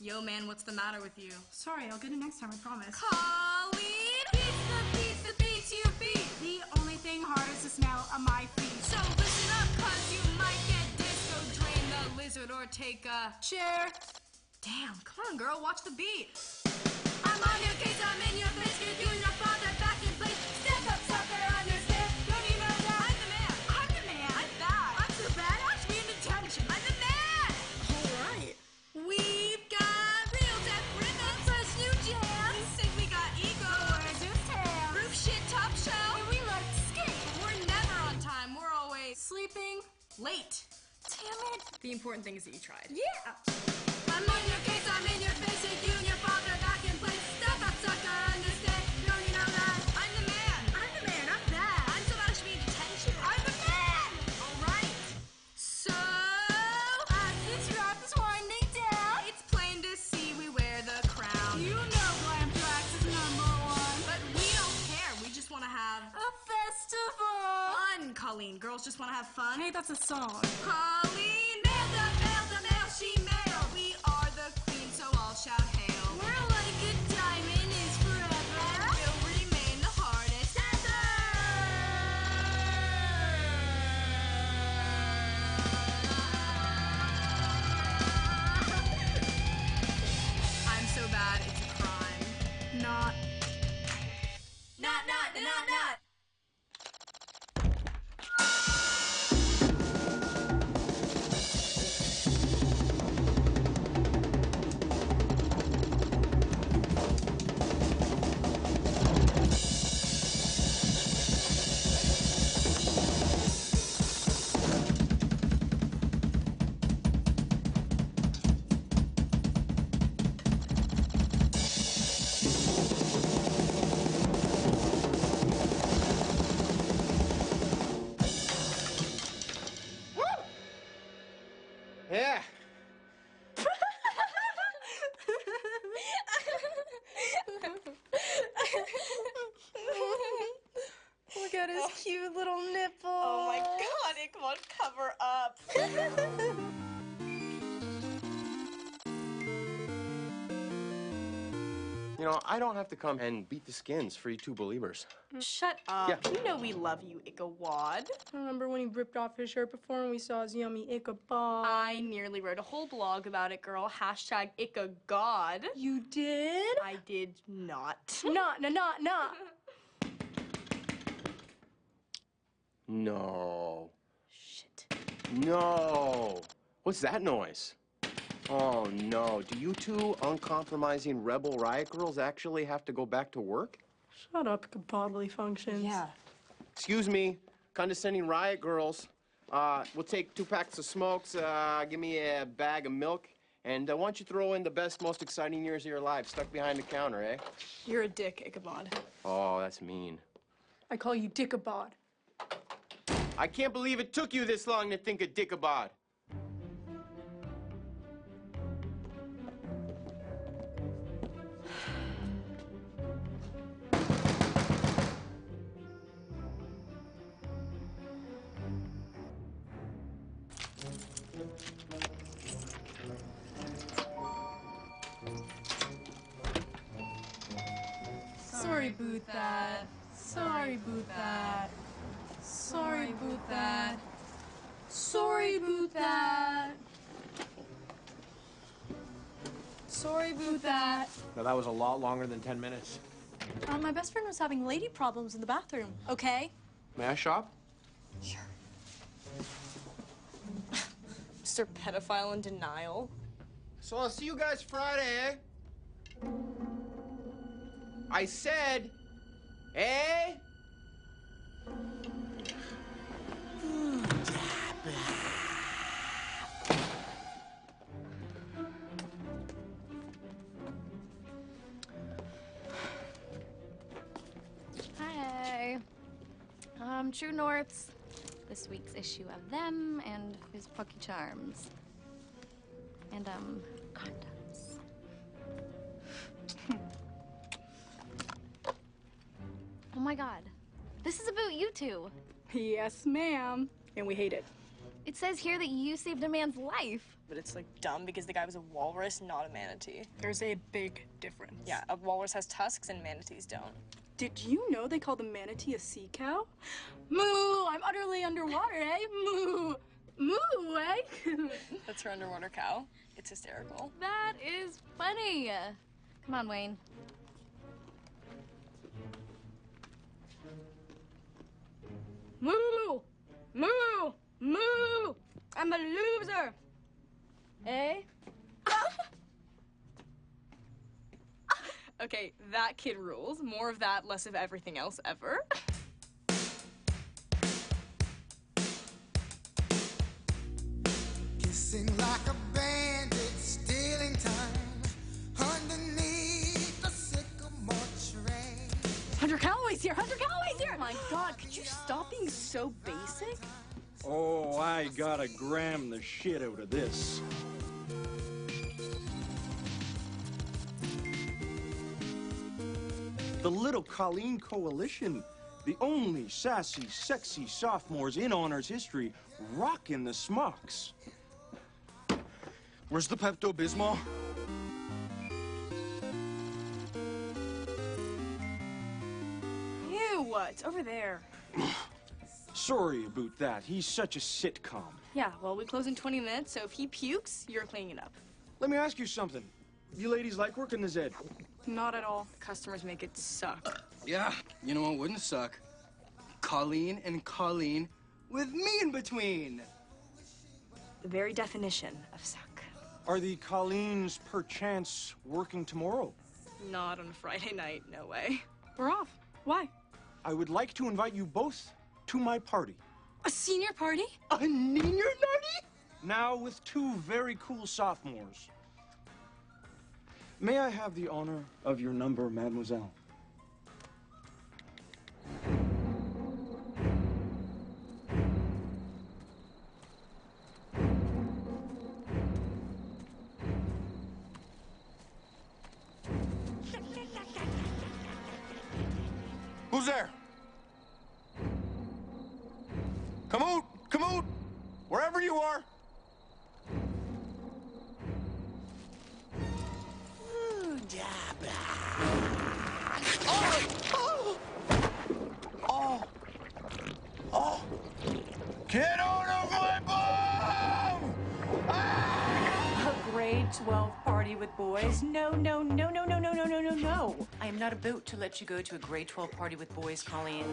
Yo, man, what's the matter with you? Sorry, I'll get it next time, I promise. Colleen! Pizza beats you beat! The only thing hard is the smell of my feet. So listen up, cause you might get disco, drain the lizard, or take a Share. Damn, come on, girl, watch the beat. I'm on your case, I'm in your face, get you and your father back in place. Step up, sucker, understand? Don't you know that? I'm the man. I'm the man. I'm bad. I'm so bad, ask me in detention. I'm the man. All right. We've got real death rhythm, plus new jams. We think we got ego. Where's your tail? Roof shit, top shelf. And we like to skate. We're never on time. We're always Sleeping. late. Damn it. The important thing is that you tried. Yeah. I'm on your case, I'm in your face, take you and your father back in place. Step up, sucker, understand? Don't you know that? I'm the man. I'm the man, I'm bad. I'm so bad I should be in detention. I'm the man. All right. So As this rap is winding down, it's plain to see we wear the crown. you know Glam Tracks is #1. But we don't care. We just want to have A festival. fun, Colleen. Girls just want to have fun. Hey, that's a song. Colleen, mail, she mailed. We are the queen, so all shout hail. We're like a diamond is forever. We'll remain the hardest ever. I'm so bad, it's a crime. Not. Not. Yeah. Look at his cute little nipple. Oh my god, it won't cover up. You know, I don't have to come and beat the skins for you two believers. Shut up. Yeah. You know we love you, Ichabod. Remember when he ripped off his shirt before and we saw his yummy Ichabod? I nearly wrote a whole blog about it, girl. Hashtag Ichabod. You did? I did not. Not. No. Shit. No. What's that noise? Oh, no. Do you two uncompromising rebel riot girls actually have to go back to work? Shut up, Ichabodly functions. Excuse me, condescending riot girls. We'll take 2 packs of smokes, give me a bag of milk, and why don't you throw in the best, most exciting years of your life stuck behind the counter, eh? You're a dick, Ichabod. Oh, that's mean. I call you Dickabod. I can't believe it took you this long to think of Dickabod. Sorry, boot that. Sorry, boot that. Sorry, boot that. Sorry, boot that. Sorry, boot that. Now, that was a lot longer than 10 minutes. My best friend was having lady problems in the bathroom, okay? May I shop? Sure. Mr. Pedophile in denial. So I'll see you guys Friday, eh? I said, eh? Hi. True North's this week's issue of them and his Pucky Charms. And, condoms. Oh my god. This is about you two. Yes, ma'am. And we hate it. It says here that you saved a man's life. But it's like dumb because the guy was a walrus, not a manatee. There's a big difference. Yeah, a walrus has tusks and manatees don't. Did you know they call the manatee a sea cow? Moo! I'm utterly underwater, eh? Moo! Moo, eh? That's her underwater cow. It's hysterical. That is funny. Come on, Wayne. Moo! Moo! Moo! I'm a loser! Eh? Okay, that kid rules. More of that, less of everything else ever. Kissing like a bandit, stealing time underneath the sycamore tree. Hunter Calloway's here! Hunter Calloway's here! Oh my god, could you stop being so basic? Oh, I gotta gram the shit out of this. The Little Colleen Coalition, the only sassy, sexy sophomores in honors history, rockin' the smocks. Where's the Pepto-Bismol? Ew, it's over there. Sorry about that. He's such a sitcom. Yeah, well, we close in 20 minutes, so if he pukes, you're cleaning it up. Let me ask you something. You ladies like working the Zed? Not at all. Customers make it suck. Yeah, you know what wouldn't suck? Colleen and Colleen with me in between. The very definition of suck. Are the Colleens perchance working tomorrow? Not on a Friday night, no way. We're off. Why? I would like to invite you both to my party. A senior party? A senior party? Now with two very cool sophomores. May I have the honor of your number, mademoiselle? Who's there? Come out! Come out! Wherever you are! Get out of my bomb! A grade 12 party with boys? No, no, no, no, no, no, no, no, no, no. I am not about to let you go to a grade 12 party with boys, Colleen.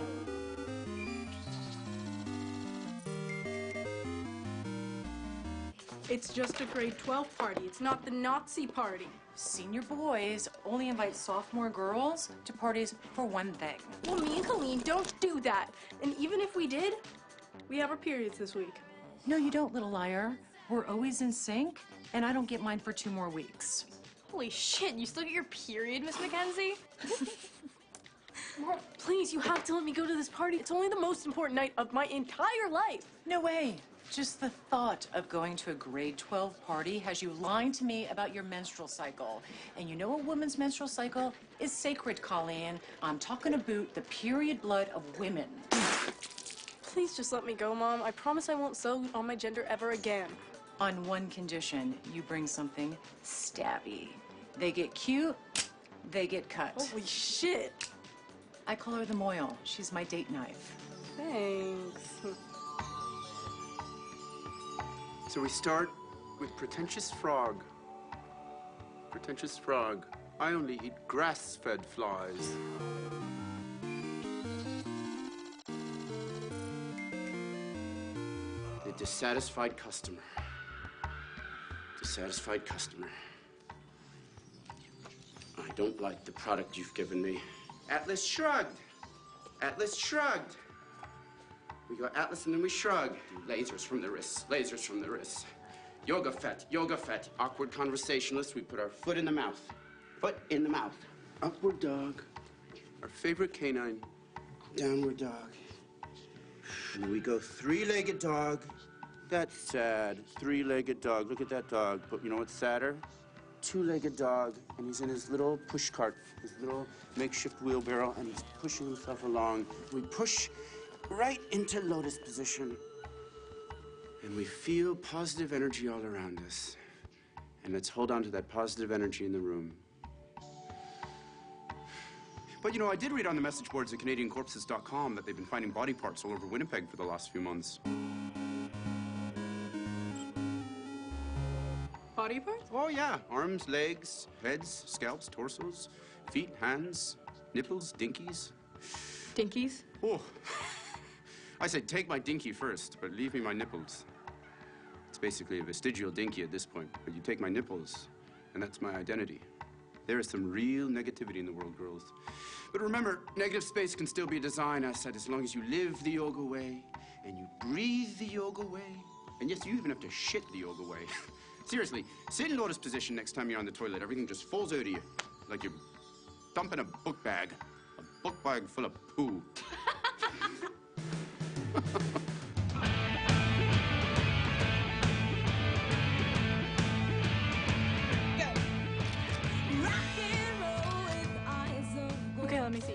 It's just a grade 12 party. It's not the Nazi party. Senior boys only invite sophomore girls to parties for one thing. Well, me and Colleen don't do that. And even if we did, we have our periods this week. No, you don't, little liar. We're always in sync, and I don't get mine for 2 more weeks. Holy shit, you still get your period, Miss Mackenzie? Mom, please, you have to let me go to this party. It's only the most important night of my entire life. No way. Just the thought of going to a grade 12 party has you lying to me about your menstrual cycle. And you know a woman's menstrual cycle is sacred, Colleen. I'm talking about the period blood of women. Please just let me go, Mom. I promise I won't sell on my gender ever again. On one condition, you bring something stabby. They get cute, they get cut. Holy shit. I call her the Moyle. She's my date knife. Thanks. So we start with Pretentious Frog. Pretentious Frog. I only eat grass-fed flies. The dissatisfied customer. Dissatisfied customer. I don't like the product you've given me. Atlas shrugged. Atlas shrugged. We go Atlas and then we shrug. Lasers from the wrists, lasers from the wrists. Yoga fet, yoga fet. Awkward conversationalist, we put our foot in the mouth. Foot in the mouth. Upward dog. Our favorite canine. Downward dog. And then we go three-legged dog. That's sad. Three-legged dog. Look at that dog. But you know what's sadder? Two-legged dog, and he's in his little push cart, his little makeshift wheelbarrow, and he's pushing himself along. We push right into lotus position. And we feel positive energy all around us. And let's hold on to that positive energy in the room. But, you know, I did read on the message boards at CanadianCorpses.com that they've been finding body parts all over Winnipeg for the last few months. Body parts? Oh, yeah. Arms, legs, heads, scalps, torsos, feet, hands, nipples, dinkies. Dinkies? Oh. I said take my dinky first, but leave me my nipples. It's basically a vestigial dinky at this point, but you take my nipples, and that's my identity. There is some real negativity in the world, girls. But remember, negative space can still be a design asset as long as you live the yoga way, and you breathe the yoga way, and yes, you even have to shit the yoga way. Seriously, sit in lotus position next time you're on the toilet. Everything just falls out of you, like you're dumping a book bag full of poo. Okay, let me see.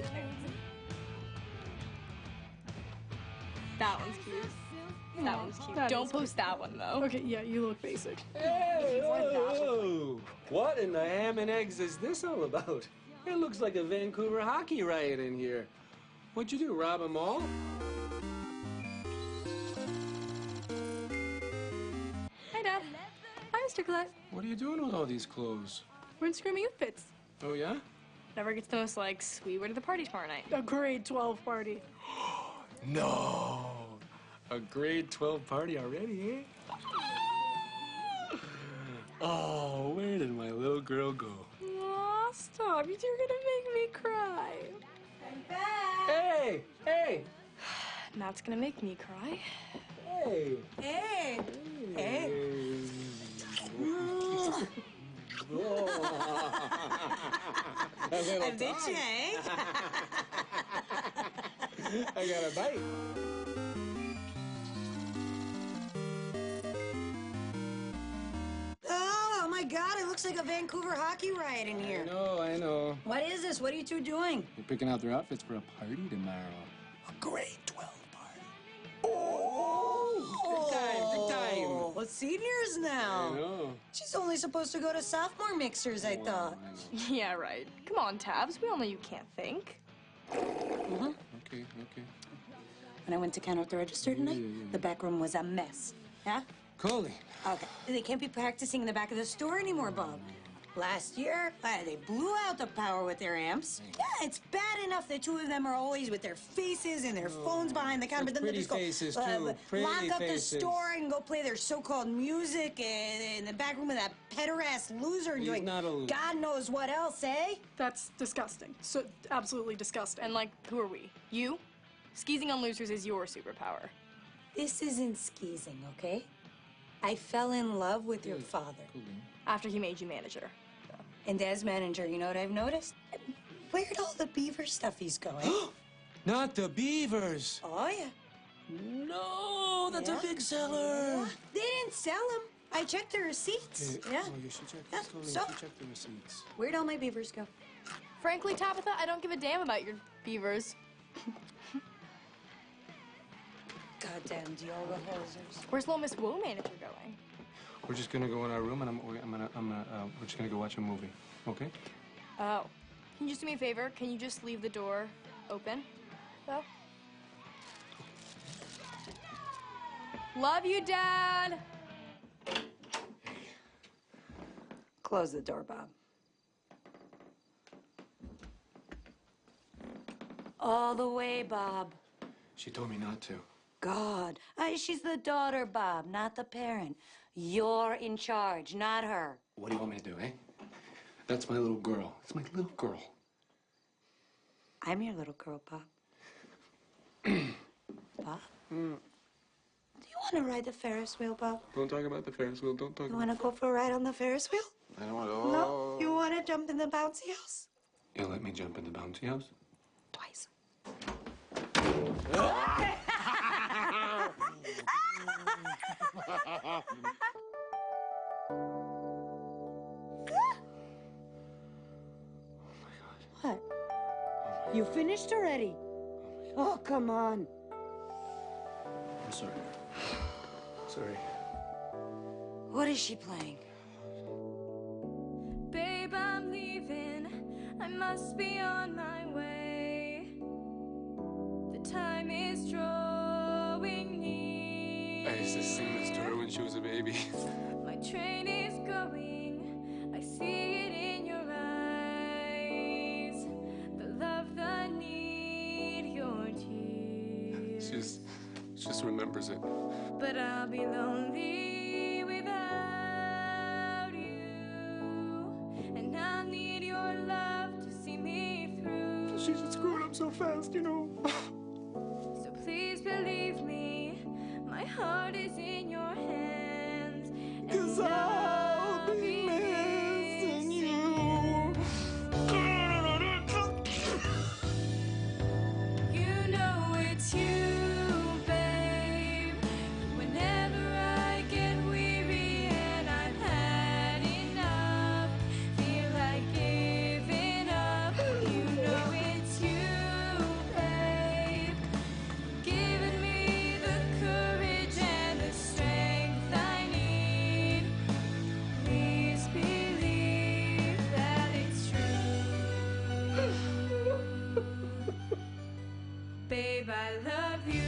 That one's cute. That one's cute. That Don't is post that one, though. Okay, yeah, you look basic. Hey, oh, what in the ham and eggs is this all about? It looks like a Vancouver hockey riot in here. What'd you do, rob them all? Hi, Dad. Hi, Mr. Collette. What are you doing with all these clothes? We're in Screaming Youth Fits. Oh, yeah? Never gets the most likes. We were to the party tomorrow night. A grade 12 party. No. A grade 12 party already, eh? Oh, where did my little girl go? Aw, stop. You're gonna make me cry. I'm back. Hey! Hey! Matt's gonna make me cry. Hey! Hey! Hey! A bit you, eh? I got a bite. Oh my God, it looks like a Vancouver hockey riot in here. I know. What is this? What are you two doing? You're picking out their outfits for a party tomorrow. A grade 12 party. Oh! Good time. Well, seniors now. I know. She's only supposed to go to sophomore mixers, I thought. Yeah, right. Come on, Tabs. We all know you can't think. Okay. When I went to count out the register tonight, the back room was a mess. Yeah? Colleen. Okay. They can't be practicing in the back of the store anymore, Bob. Last year, they blew out the power with their amps. Yeah, it's bad enough the two of them are always with their faces and their phones behind the counter, but then they just go faces, too. Pretty lock up faces. the store and go play their so-called music in the back room of that pedo-ass loser He's doing not a loser. God knows what else, eh? That's disgusting. So absolutely disgusting. And, like, who are we? You? Skeezing on losers is your superpower. This isn't skeezing, okay? I fell in love with your father. After he made you manager. And as manager, you know what I've noticed? Where'd all the beaver stuffies go, eh? Not the beavers. Oh, yeah. No, that's a big seller. They didn't sell them. I checked the receipts. Yeah. Oh, you should check. Yeah, Colleen, so- you should check the receipts. Where'd all my beavers go? Frankly, Tabitha, I don't give a damn about your beavers. Goddamn yoga hosers. Where's Little Miss Woe manager going? We're just gonna go in our room and we're just gonna go watch a movie, okay? Oh. Can you just do me a favor? Can you just leave the door open, though? Love you, Dad! Close the door, Bob. All the way, Bob. She told me not to. God. She's the daughter, Bob, not the parent. You're in charge, not her. What do you want me to do, eh? That's my little girl. It's my little girl. I'm your little girl, Bob. Bob? Do you want to ride the Ferris wheel, Bob? Don't talk about the Ferris wheel. Don't talk You want to go for a ride on the Ferris wheel? I don't want to. No? You want to jump in the bouncy house? You'll let me jump in the bouncy house? Twice. What? You finished already? Oh, come on. I'm sorry. Sorry. What is she playing? Babe, I'm leaving. I must be on my way. The time is drawing near. I used to sing this to her when she was a baby. My train is going. I see it in your eyes. The love, the need, your tears. She just remembers it. But I'll be lonely without you. And I'll need your love to see me through. She just screwed up so fast, you know. So please believe me, my heart is in your hands. And 'Cause I'll be missing you. You know it's you, babe. Whenever I get weary and I've had enough, feel like giving up. You know it's you, babe. Giving me the courage and the strength I need. Please believe that it's true. Babe, I love you.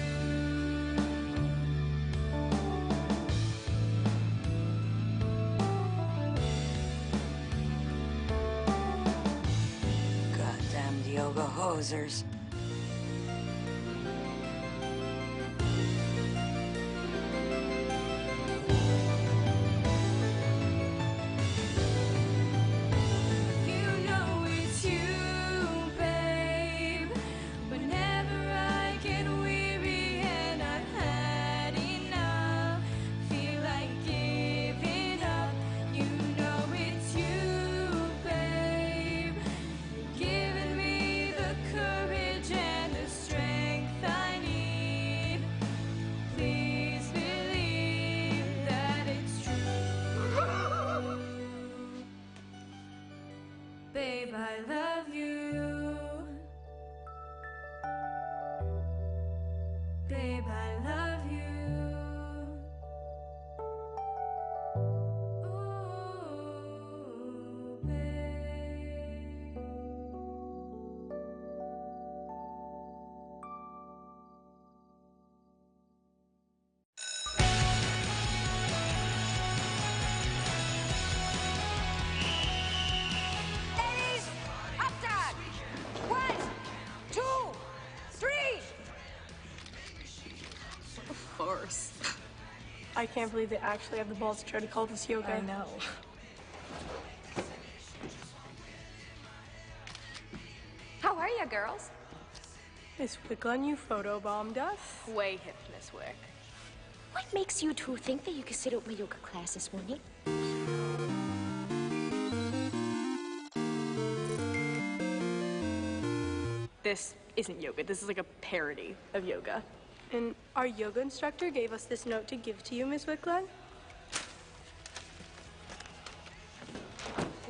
Goddamn yoga hosers. You know it's you, babe. Whenever I get weary and I've had enough, feel like giving up. You know it's you, babe. Giving me the courage and the strength I need. Please believe that it's true. Babe, I love you. Babe, I love you. Ooh, babe. Ladies, up dog. 1, 2, 3. Farce. I can't believe they actually have the balls to try to call this yoga. I know. How are you, girls? Miss Wicklund, you photobombed us. Way hip, Miss Wick. What makes you two think that you could sit out my yoga class this morning? This isn't yoga. This is like a parody of yoga. And our yoga instructor gave us this note to give to you, Miss Wicklund.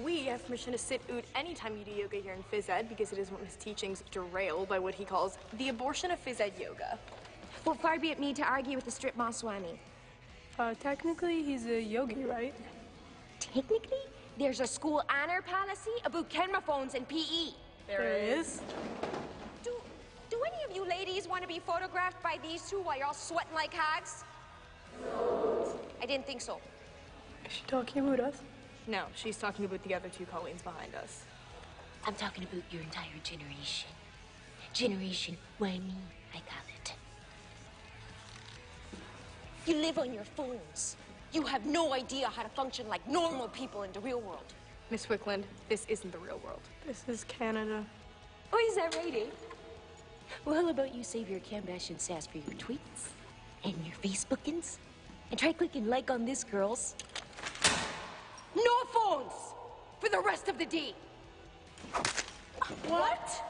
We have permission to sit out anytime you do yoga here in phys ed because it is one of his teachings derailed by what he calls the abortion of phys ed yoga. Well, far be it me to argue with the strip mall Swami. Technically, he's a yogi, right? Technically, there's a school honor policy about camera phones and PE. There is. Do any of you ladies want to be photographed by these two while you're all sweating like hogs? I didn't think so. Is she talking about us? No, she's talking about the other two Colleens behind us. I'm talking about your entire generation. Generation why me, I call it. You live on your phones. You have no idea how to function like normal people in the real world. Miss Wicklund, this isn't the real world. This is Canada. Oh, is that right, eh? Well, how about you save your Kardashian sass for your tweets and your Facebookins? And try clicking like on this, girls. No phones for the rest of the day. What?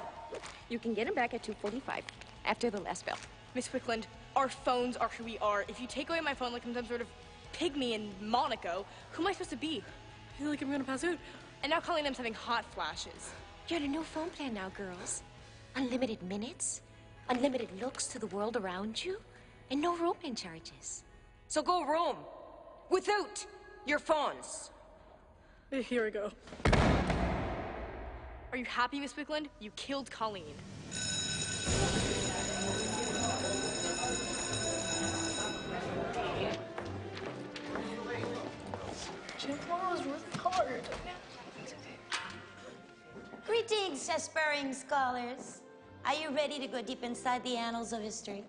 You can get them back at 2:45 after the last bell. Miss Wicklund, our phones are who we are. If you take away my phone like I'm some sort of pygmy in Monaco, who am I supposed to be? I feel like I'm gonna pass out. And now Colleen, I'm having hot flashes. You're on a new phone plan now, girls. Unlimited minutes, unlimited looks to the world around you, and no roaming charges. So go roam without your phones. Here we go. Are you happy, Miss Wickland? You killed Colleen. Gym tomorrow is really hard. Greetings, aspiring scholars. Are you ready to go deep inside the annals of history?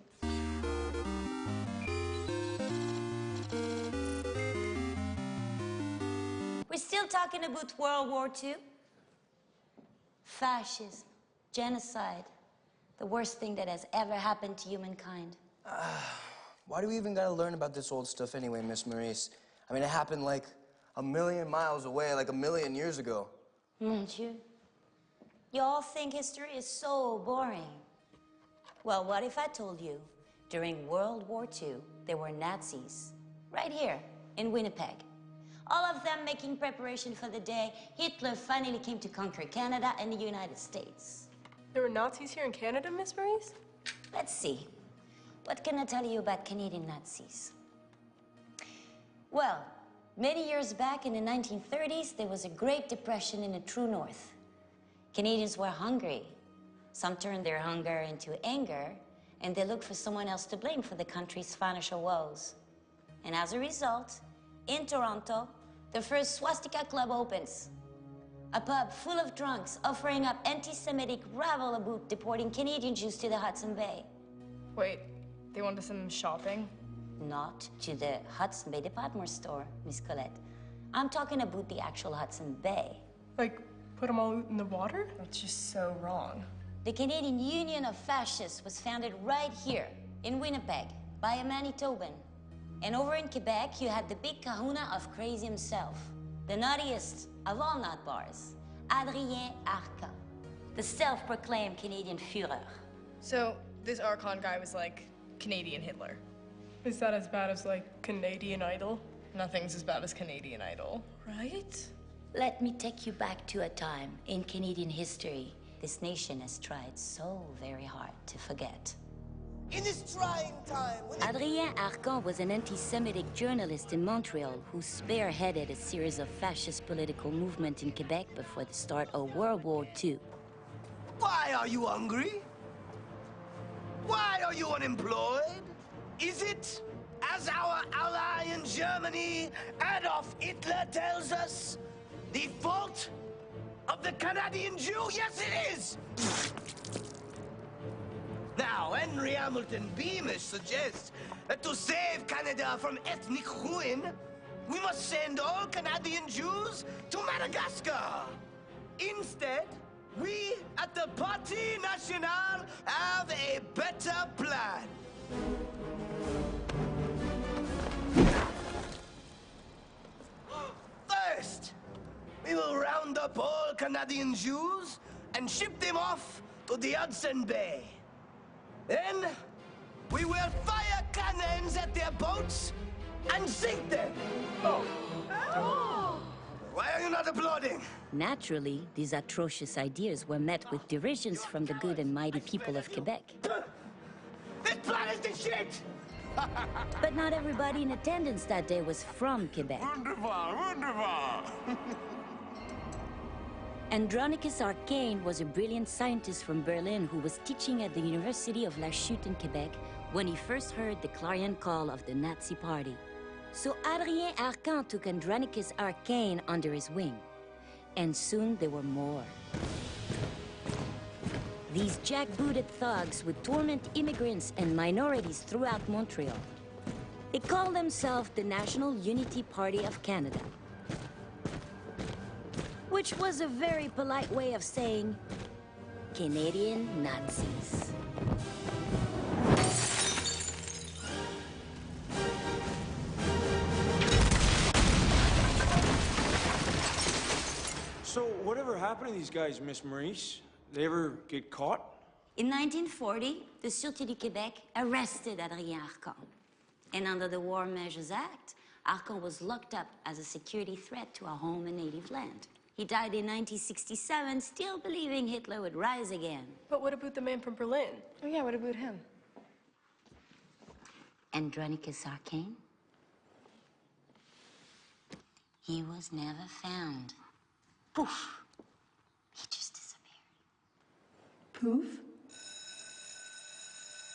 We're still talking about World War II. Fascism, genocide, the worst thing that has ever happened to humankind. Why do we even gotta learn about this old stuff anyway, Miss Maurice? I mean, it happened like a million miles away, like a million years ago. Mon Dieu. You all think history is so boring. Well, what if I told you during World War II, there were Nazis right here in Winnipeg? All of them making preparation for the day Hitler finally came to conquer Canada and the United States. There were Nazis here in Canada, Miss Maurice? Let's see. What can I tell you about Canadian Nazis? Well, many years back in the 1930s, there was a Great Depression in the true North. Canadians were hungry. Some turned their hunger into anger, and they looked for someone else to blame for the country's financial woes. And as a result, in Toronto, the first swastika club opens. A pub full of drunks offering up anti-Semitic rabble about deporting Canadian Jews to the Hudson Bay. Wait, they wanted to send them shopping? Not to the Hudson Bay department store, Miss Colette. I'm talking about the actual Hudson Bay. Like, put them all out in the water? That's just so wrong. The Canadian Union of Fascists was founded right here in Winnipeg by a Manitoban. And over in Quebec, you had the big kahuna of crazy himself, the nuttiest of all nut bars, Adrien Arcan, the self-proclaimed Canadian Führer. So, this Archon guy was like Canadian Hitler. Is that as bad as, like, Canadian Idol? Nothing's as bad as Canadian Idol. Right? Let me take you back to a time in Canadian history this nation has tried so very hard to forget. In this trying time, Adrien Arcan was an anti-Semitic journalist in Montreal who spearheaded a series of fascist political movements in Quebec before the start of World War II. Why are you hungry? Why are you unemployed? Is it, as our ally in Germany, Adolf Hitler tells us, the fault of the Canadian Jew? Yes, it is! Now, Henry Hamilton Beamish suggests that to save Canada from ethnic ruin, we must send all Canadian Jews to Madagascar. Instead, we at the Parti National have a better plan. First, we will round up all Canadian Jews and ship them off to the Hudson Bay. Then, we will fire cannons at their boats and sink them. Why are you not applauding? Naturally, these atrocious ideas were met with derisions from the good and mighty people of Quebec. This plan is the shit! But not everybody in attendance that day was from Quebec. Wonderful, wonderful! Andronicus Arcane was a brilliant scientist from Berlin who was teaching at the University of La Chute in Quebec when he first heard the clarion call of the Nazi Party. So Adrien Arcan took Andronicus Arcane under his wing. And soon there were more. These jackbooted thugs would torment immigrants and minorities throughout Montreal. They called themselves the National Unity Party of Canada, which was a very polite way of saying Canadian Nazis. So, whatever happened to these guys, Miss Maurice? They ever get caught? In 1940, the Sûreté du Québec arrested Adrien Arcan. And under the War Measures Act, Arcan was locked up as a security threat to our home and native land. He died in 1967, still believing Hitler would rise again. But what about the man from Berlin? Oh yeah, what about him? Andronicus Arcane? He was never found. Poof. He just disappeared. Poof?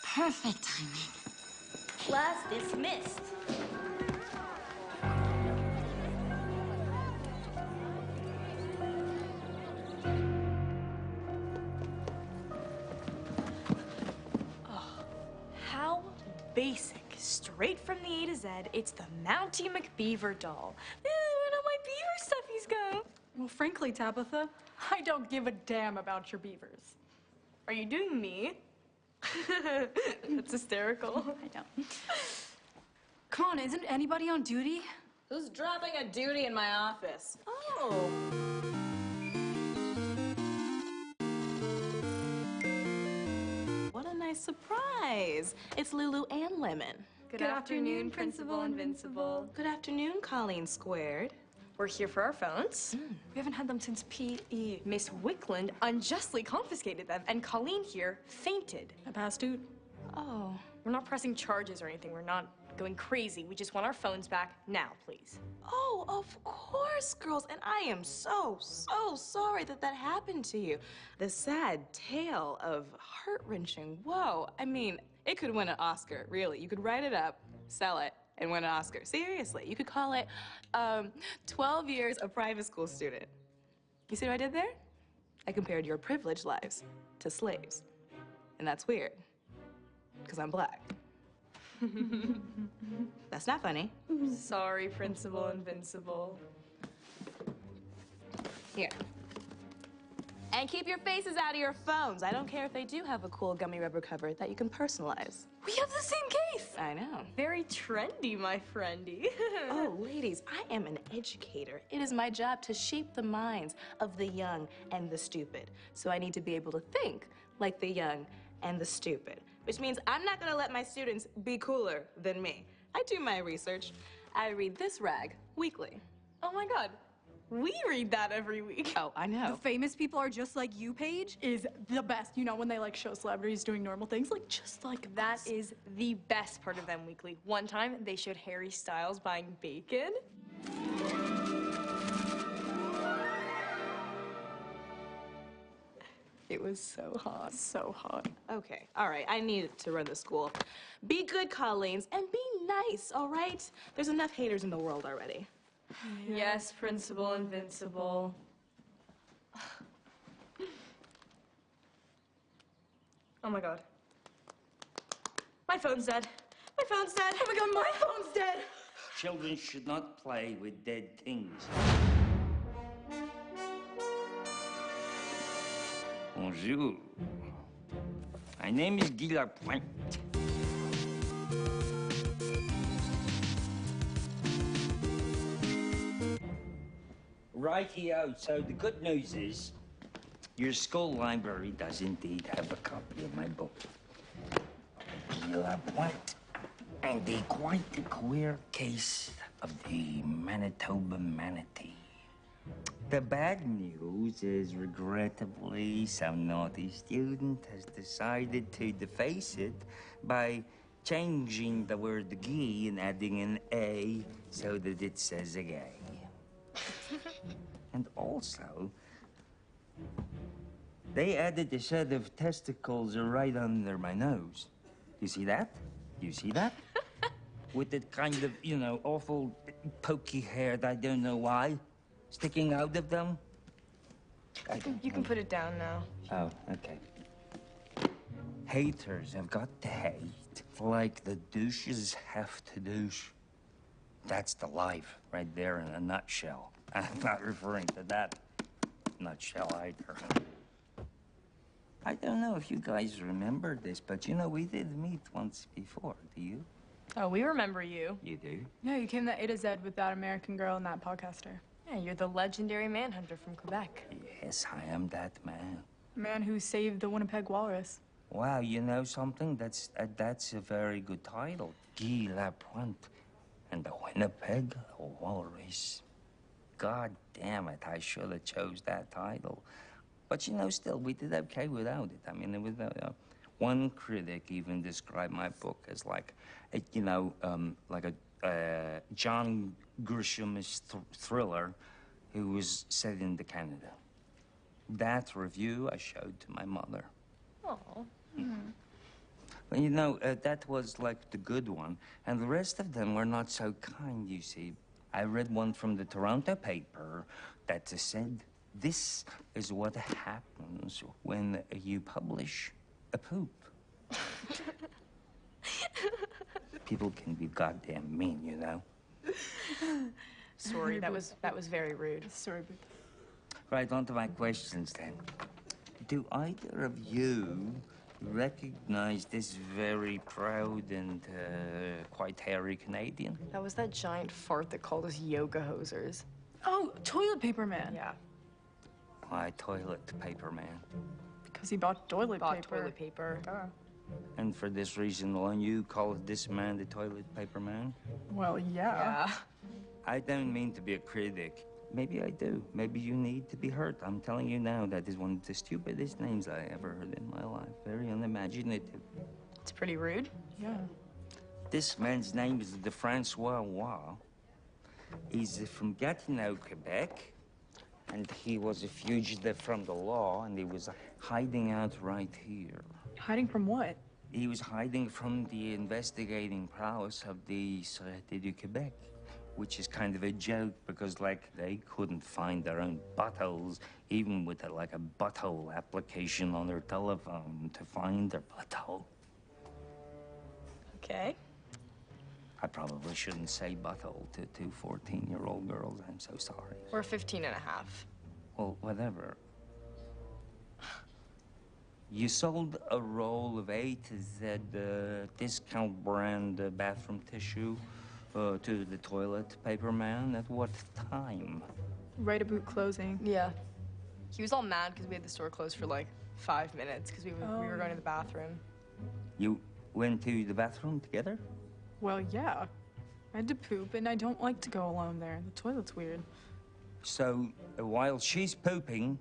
Perfect timing. Class dismissed. How basic. Straight from the A to Z, it's the Mountie McBeaver doll. Where all my beaver stuffies go? Well, frankly, Tabitha, I don't give a damn about your beavers. Are you doing me? That's hysterical. I don't. Come on, isn't anybody on duty? Who's dropping a duty in my office? Oh. What a nice surprise. It's Lulu and Lemon. Good afternoon, Principal Invincible. Good afternoon, Colleen Squared. We're here for our phones. We haven't had them since PE. Miss Wickland unjustly confiscated them, and Colleen here fainted. I passed out. Oh. We're not pressing charges or anything. We're not going crazy. We just want our phones back now, please. Oh, of course, girls. And I am so sorry that that happened to you. The sad tale of heart-wrenching woe. I mean, it could win an Oscar, really. You could write it up, sell it, and win an Oscar. Seriously, you could call it 12 Years a Private School Student. You see what I did there? I compared your privileged lives to slaves. And that's weird, because I'm black. That's not funny. Sorry, Principal Invincible. Here. And keep your faces out of your phones. I don't care if they do have a cool gummy rubber cover that you can personalize. We have the same case. I know. Very trendy, my friendy. Oh, ladies, I am an educator. It is my job to shape the minds of the young and the stupid. So I need to be able to think like the young and the stupid, which means I'm not gonna let my students be cooler than me. I do my research. I read this rag weekly. Oh my God. We read that every week. Oh, I know. The famous people are just like you page is the best. You know, when they like show celebrities doing normal things, like just like that us. is the best part of Them Weekly. One time they showed Harry Styles buying bacon. It was so hot. So hot. Okay, all right, I need to run the school. Be good, Colleens, and be nice, all right? There's enough haters in the world already. Yes, Principal Invincible. Oh my God. My phone's dead. My phone's dead. Oh my God, my phone's dead. Children should not play with dead things. Bonjour. My name is Guy Lapointe. Righty-o. So the good news is your school library does indeed have a copy of my book. Guy Lapointe and the quite queer case of the Manitoba manatee. The bad news is, regrettably, some naughty student has decided to deface it by changing the word "guy" and adding an A so that it says a gay. And also, they added a set of testicles right under my nose. You see that? You see that? With that kind of, you know, awful pokey hair that I don't know why sticking out of them. You can put it down now. Oh, okay. Haters have got to hate like the douches have to douche. That's the life right there in a nutshell. I'm not referring to that nutshell either. I don't know if you guys remember this, but you know, we did meet once before. Do you? Oh, we remember you. You do? Yeah, you came to A to Z with that American girl and that podcaster. Yeah, you're the legendary manhunter from Quebec. Yes, I am that man. Man who saved the Winnipeg Walrus. Wow, you know something? That's a very good title. Guy Lapointe and the Winnipeg Walrus. God damn it, I should have chose that title. But you know, still, we did okay without it. I mean, it was, one critic even described my book as like, like John Grisham's thriller, who was set into Canada. That review I showed to my mother. Oh. Well, you know, that was like the good one, and the rest of them were not so kind, you see. I read one from the Toronto paper that said, this is what happens when you publish a poop. People can be goddamn mean, you know. Sorry, that was very rude. Sorry, Right, on to my questions then. Do either of you recognize this very proud and quite hairy Canadian? That was that giant fart that called us yoga hosers. Oh, toilet paper man. Yeah. Why toilet paper man? Because he bought toilet paper. Toilet paper. And for this reason alone, you call this man the toilet paper man? Well, yeah. I don't mean to be a critic. Maybe I do. Maybe you need to be hurt. I'm telling you now, that is one of the stupidest names I ever heard in my life. Very unimaginative. It's pretty rude. Yeah. This man's name is de Francois Roy. He's from Gatineau, Quebec. And he was a fugitive from the law, and he was hiding out right here. Hiding from what? He was hiding from the investigating prowess of the Sûreté du Québec, which is kind of a joke because, like, they couldn't find their own buttholes, even with, a butthole application on their telephone to find their butthole. Okay. I probably shouldn't say butthole to two 14-year-old girls. I'm so sorry. We're 15 and a half. Well, whatever. You sold a roll of A to Z discount brand bathroom tissue to the toilet paper man. At what time? Right about closing. Yeah. He was all mad because we had the store closed for like 5 minutes because we were going to the bathroom. You went to the bathroom together? Well, yeah. I had to poop, and I don't like to go alone there. The toilet's weird. So, while she's pooping,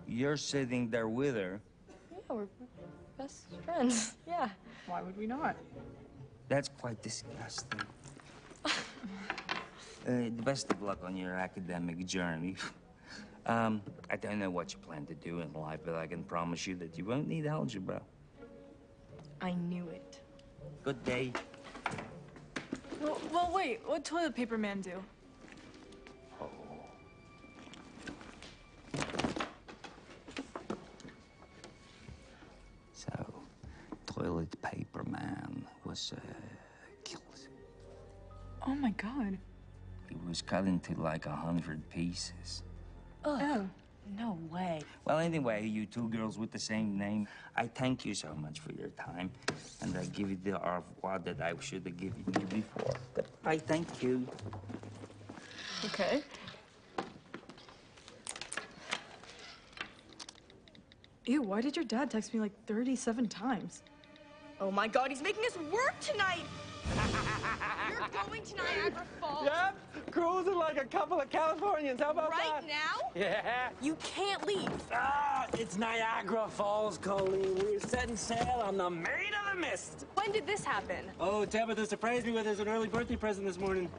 you're sitting there with her. Yeah, we're best friends. Yeah. Why would we not? That's quite disgusting. The best of luck on your academic journey. I don't know what you plan to do in life, but I can promise you that you won't need algebra. I knew it. Good day. Well, wait. What'd toilet paper man do? So, toilet paper man was killed. Oh my God. He was cut into like 100 pieces. Oh. No way. Well, anyway, you two girls with the same name, I thank you so much for your time, and I give you the au revoir that I should have given you before. But I thank you. Okay. Ew, why did your dad text me like 37 times? Oh my God, he's making us work tonight! You're going to Niagara Falls? Yep, cruising like a couple of Californians. How about Right that? now? Yeah. You can't leave. It's Niagara Falls, Colleen. We're setting sail on the Maid of the Mist. When did this happen? Oh, Tabitha surprised me with us an early birthday present this morning.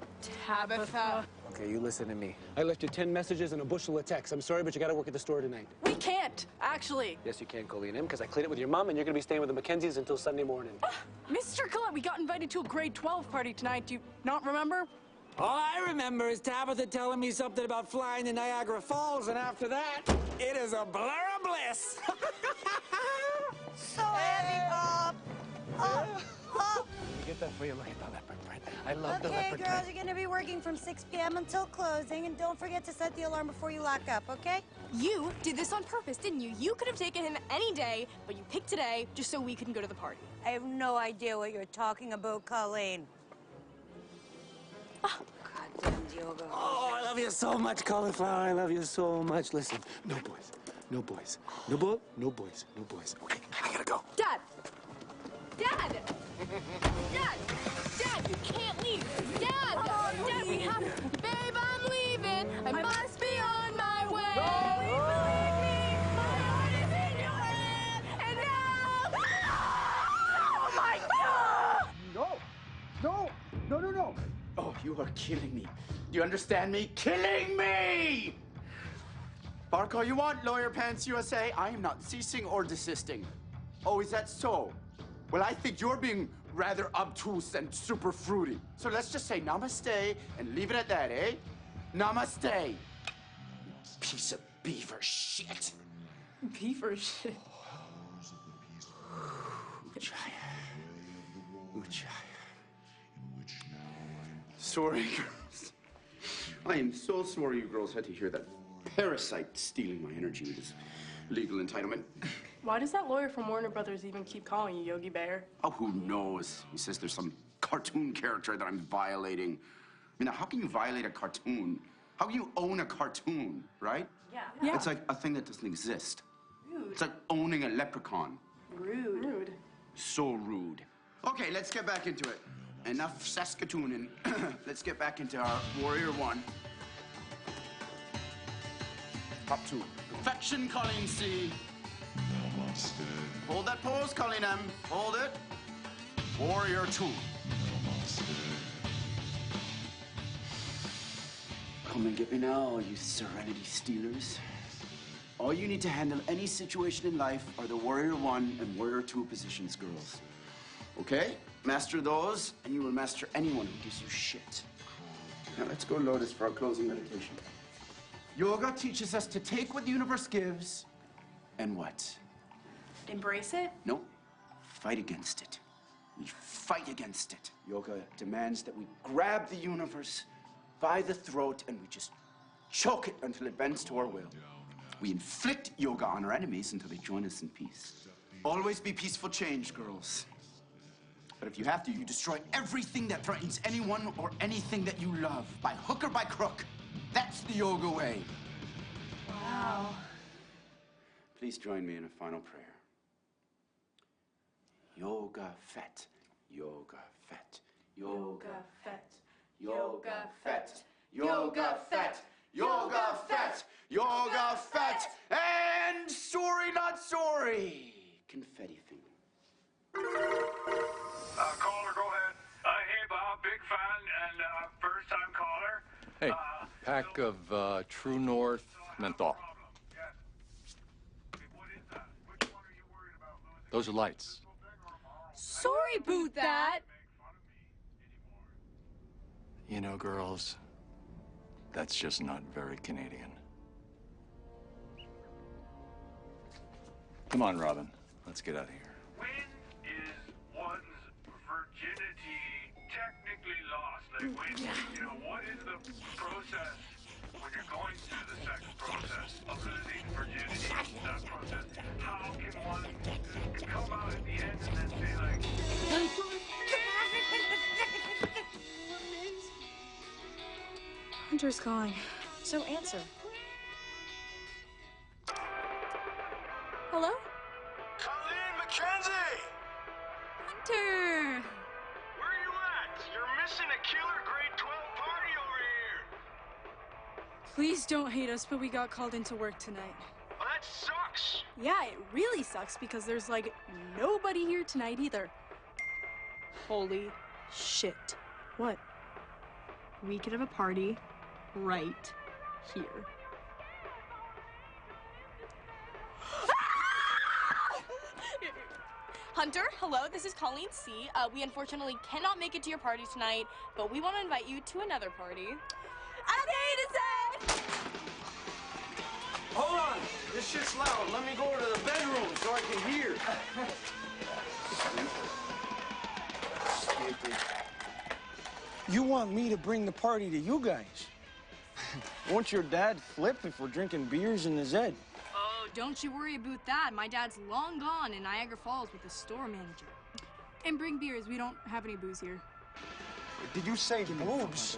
Tabitha. Okay, you listen to me. I left you 10 messages and a bushel of texts. I'm sorry, but you gotta work at the store tonight. We can't, actually. Yes, you can, Colleen, because I cleared it with your mom, and you're gonna be staying with the Mackenzies until Sunday morning. Mr. Collette, we got invited to a grade 12 party tonight. Do you not remember? All I remember is Tabitha telling me something about flying to Niagara Falls, and after that, it is a blur of bliss. So heavy, Bob. Get that for you. Look at the leopard print. I love the Okay, leopard girls, print. you're gonna be working from 6 p.m. until closing, and don't forget to set the alarm before you lock up, okay? You did this on purpose, didn't you? You could have taken him any day, but you picked today just so we couldn't go to the party. I have no idea what you're talking about, Colleen. Goddamn Diogo. Oh, I love you so much, cauliflower. I love you so much. Listen, no boys. No boys. No boys. No boys. No boys. Okay, I gotta go. Dad! Dad! Dad! Dad, you can't leave! Dad! Dad, we have to... Babe, I'm leaving! I must be on my way! Believe me, my heart is in your hand! And now... Oh, my God! No! No! are killing me. Do you understand me? Killing me! Bark all you want, Lawyer Pants USA. I am not ceasing or desisting. Oh, is that so? Well, I think you're being rather obtuse and super fruity. So let's just say namaste and leave it at that, eh? Namaste. Piece of beaver shit. Beaver shit. Ujaya. Sorry, girls. I am so sorry you girls had to hear that parasite stealing my energy with his legal entitlement. Why does that lawyer from Warner Brothers even keep calling you Yogi Bear? Oh, who knows? He says there's some cartoon character that I'm violating. I mean, how can you violate a cartoon? How can you own a cartoon, right? Yeah. It's like a thing that doesn't exist. Rude. It's like owning a leprechaun. Rude. So rude. Okay, let's get back into it. Enough Saskatooning. Let's get back into our Warrior 1. Top 2. Perfection, Colleen C. Namaste. Hold that pose, Colleen M. Hold it. Warrior 2. Namaste. Come and get me now, you Serenity Stealers. All you need to handle any situation in life are the Warrior 1 and Warrior 2 positions, girls. Okay? Master those, and you will master anyone who gives you shit. Now let's go, Lotus, for our closing meditation. Yoga teaches us to take what the universe gives and what? Embrace it? No, fight against it. We fight against it. Yoga demands that we grab the universe by the throat and we just choke it until it bends to our will. We inflict yoga on our enemies until they join us in peace. Always be peaceful change, girls. But if you have to, you destroy everything that threatens anyone or anything that you love, by hook or by crook. That's the yoga way. Wow. Please join me in a final prayer. Yoga Fett, Yoga Fett, Yoga Fett. Yoga Fett, Yoga Fett, Yoga Fett, Yoga Fett, and sorry, not sorry. Confetti finger. Caller, go ahead. Hey, Bob, big fan and first-time caller. Hey, pack of True North menthol. Those are lights. Sorry, boot that. You know, girls, that's just not very Canadian. Come on, Robin. Let's get out of here. When is one's virginity technically lost? Like, when, you know, what is the process when you're going through the sex process of losing virginity? That process, how can one come out at the end and then say, like, Hunter's calling. So answer. Hello? Colleen McKenzie! Hunter! Where are you at? You're missing a killer grade 12 party over here. Please don't hate us, but we got called into work tonight. Well, that sucks. Yeah, it really sucks because there's like nobody here tonight either. Holy shit. What? We could have a party right here. Hunter, hello, this is Colleen C. We unfortunately cannot make it to your party tonight, but we want to invite you to another party. Hold on. This shit's loud. Let me go to the bedroom so I can hear. You want me to bring the party to you guys? Won't your dad flip if we're drinking beers in the Zed? Oh, don't you worry about that. My dad's long gone in Niagara Falls with the store manager. And bring beers. We don't have any booze here. Did you say boobs?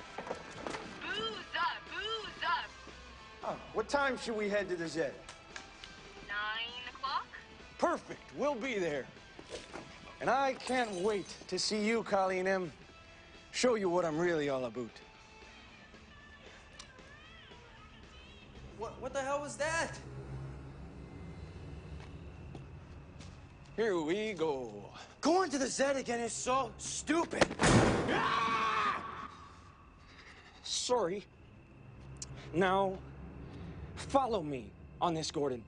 Booze up, booze up. Oh, what time should we head to the Zed? 9 o'clock? Perfect. We'll be there. And I can't wait to see you, Colleen M. Show you what I'm really all about. What the hell was that? Here we go. Going to the Zed again is so stupid. Sorry. Now, follow me on this, Gordon.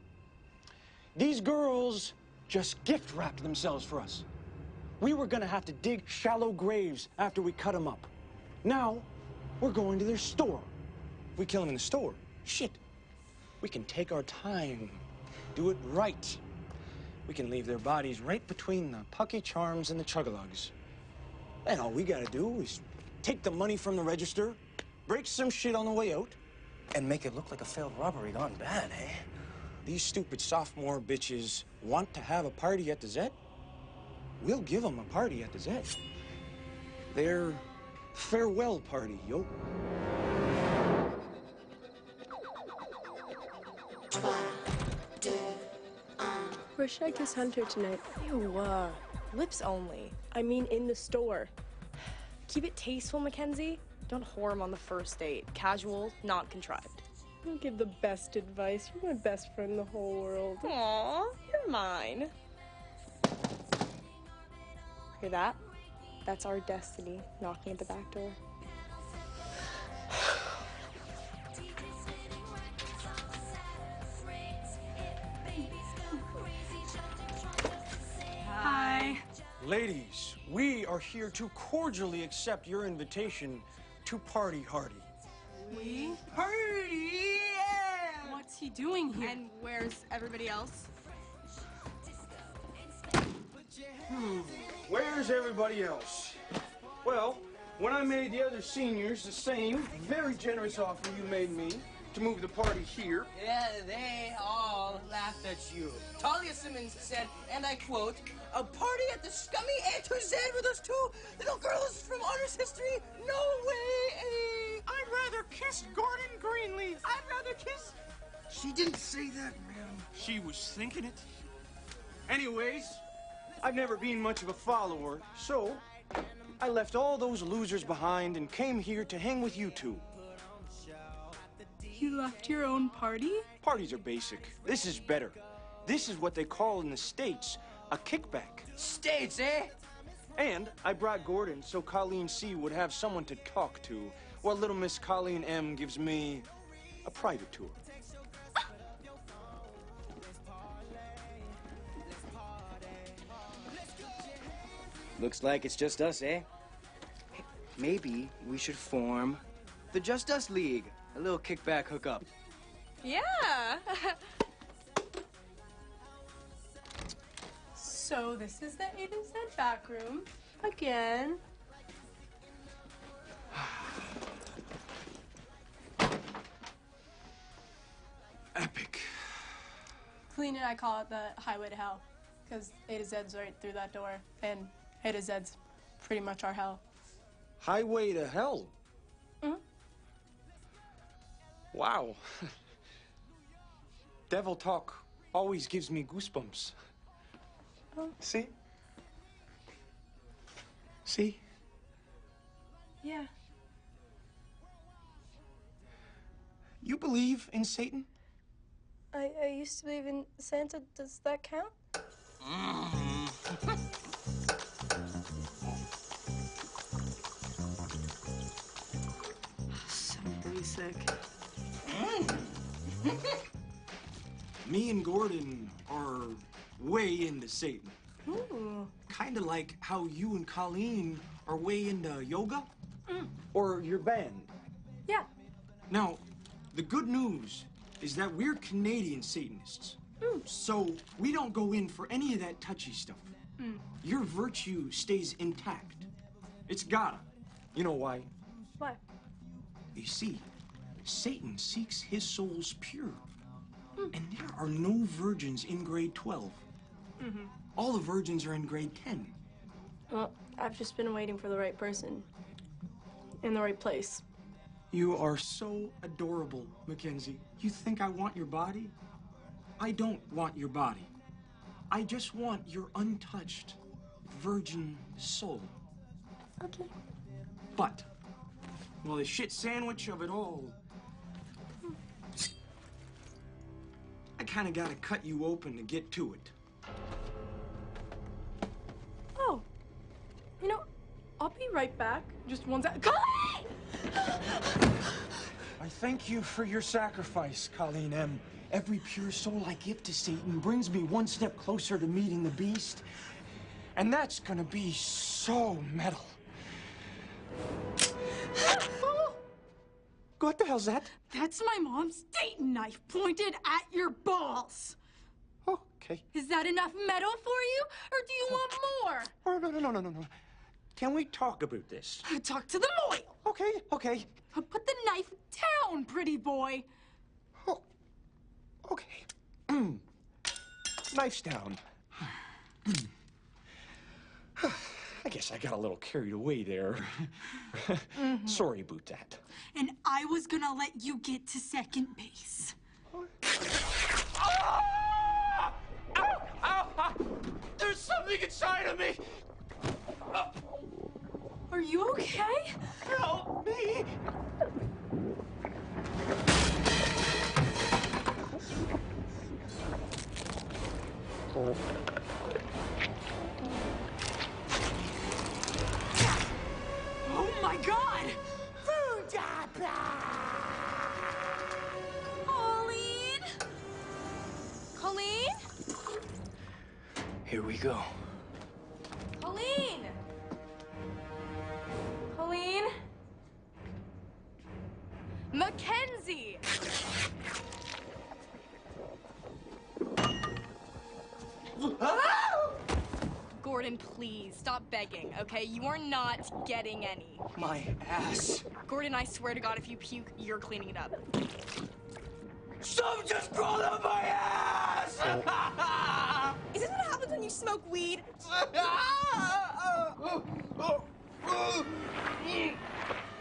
These girls just gift wrapped themselves for us. We were gonna have to dig shallow graves after we cut them up. Now, we're going to their store. If we kill them in the store, shit, we can take our time, do it right. We can leave their bodies right between the Pucky Charms and the Chugalugs. And all we gotta do is take the money from the register, break some shit on the way out, and make it look like a failed robbery gone bad, eh? These stupid sophomore bitches want to have a party at the Zed? We'll give them a party at the Zed. Their farewell party, yo. Where should I kiss Hunter tonight? Ew, lips only. I mean in the store. Keep it tasteful, Mackenzie. Don't whore him on the first date. Casual, not contrived. I'll give the best advice. You're my best friend in the whole world. Aw, you're mine. Hear that? That's our destiny knocking at the back door. Hi. Ladies, we are here to cordially accept your invitation to Party Hardy. We? Party! Yeah! What's he doing here? And where's everybody else? Where's everybody else? Well, when I made the other seniors the same very generous offer you made me to move the party here. Yeah, they all laughed at you. Talia Simmons said, and I quote, "A party at the scummy A to Z with us two little girls from honors history? No way, I'd rather kiss Gordon Greenleaf. I'd rather kiss..." She didn't say that, man. She was thinking it. Anyways, I've never been much of a follower, so I left all those losers behind and came here to hang with you two. You left your own party? Parties are basic. This is better. This is what they call in the States a kickback. States, eh? And I brought Gordon so Colleen C would have someone to talk to, while little Miss Colleen M gives me a private tour. Looks like it's just us, eh? Maybe we should form the Just Us League. A little kickback hookup. Yeah! So this is the A to Z back room. Again. Epic. Colleen and I call it the highway to hell, because A to Z's right through that door, and A to Z's pretty much our hell. Highway to hell? Mm-hmm. Wow. Devil talk always gives me goosebumps. Oh. See? See? Yeah. You believe in Satan? I used to believe in Santa. Does that count? So basic. Me and Gordon are way into Satan. Ooh. Kind of like how you and Colleen are way into yoga or your band. Yeah. Now, the good news is that we're Canadian Satanists. So we don't go in for any of that touchy stuff. Your virtue stays intact. It's gotta. You know why? Why? You see, Satan seeks his souls pure. And there are no virgins in grade 12. All the virgins are in grade 10. Well, I've just been waiting for the right person. In the right place. You are so adorable, Mackenzie. You think I want your body? I don't want your body. I just want your untouched, virgin soul. Okay. But, well, the shit sandwich of it all, I kind of gotta cut you open to get to it. Oh. You know, I'll be right back. Just one sec. Colleen! thank you for your sacrifice, Colleen M. Every pure soul I give to Satan brings me one step closer to meeting the beast. And that's gonna be so metal. What the hell's that? That's my mom's Dayton knife pointed at your balls. Okay. Is that enough metal for you, or do you want more? Oh, no. Can we talk about this? Talk to the Moyle. Okay. Put the knife down, pretty boy. Okay. Knife's down. I guess I got a little carried away there. Sorry about that. And I was gonna let you get to second base. Ow! There's something inside of me! Are you okay? Help me! Oh my God! Colleen? Colleen? Here we go. Colleen? Colleen? Mackenzie! Gordon, please, stop begging, okay? You are not getting any. My ass. Gordon, I swear to God, if you puke, you're cleaning it up. Something just crawled up my ass! Is this what happens when you smoke weed?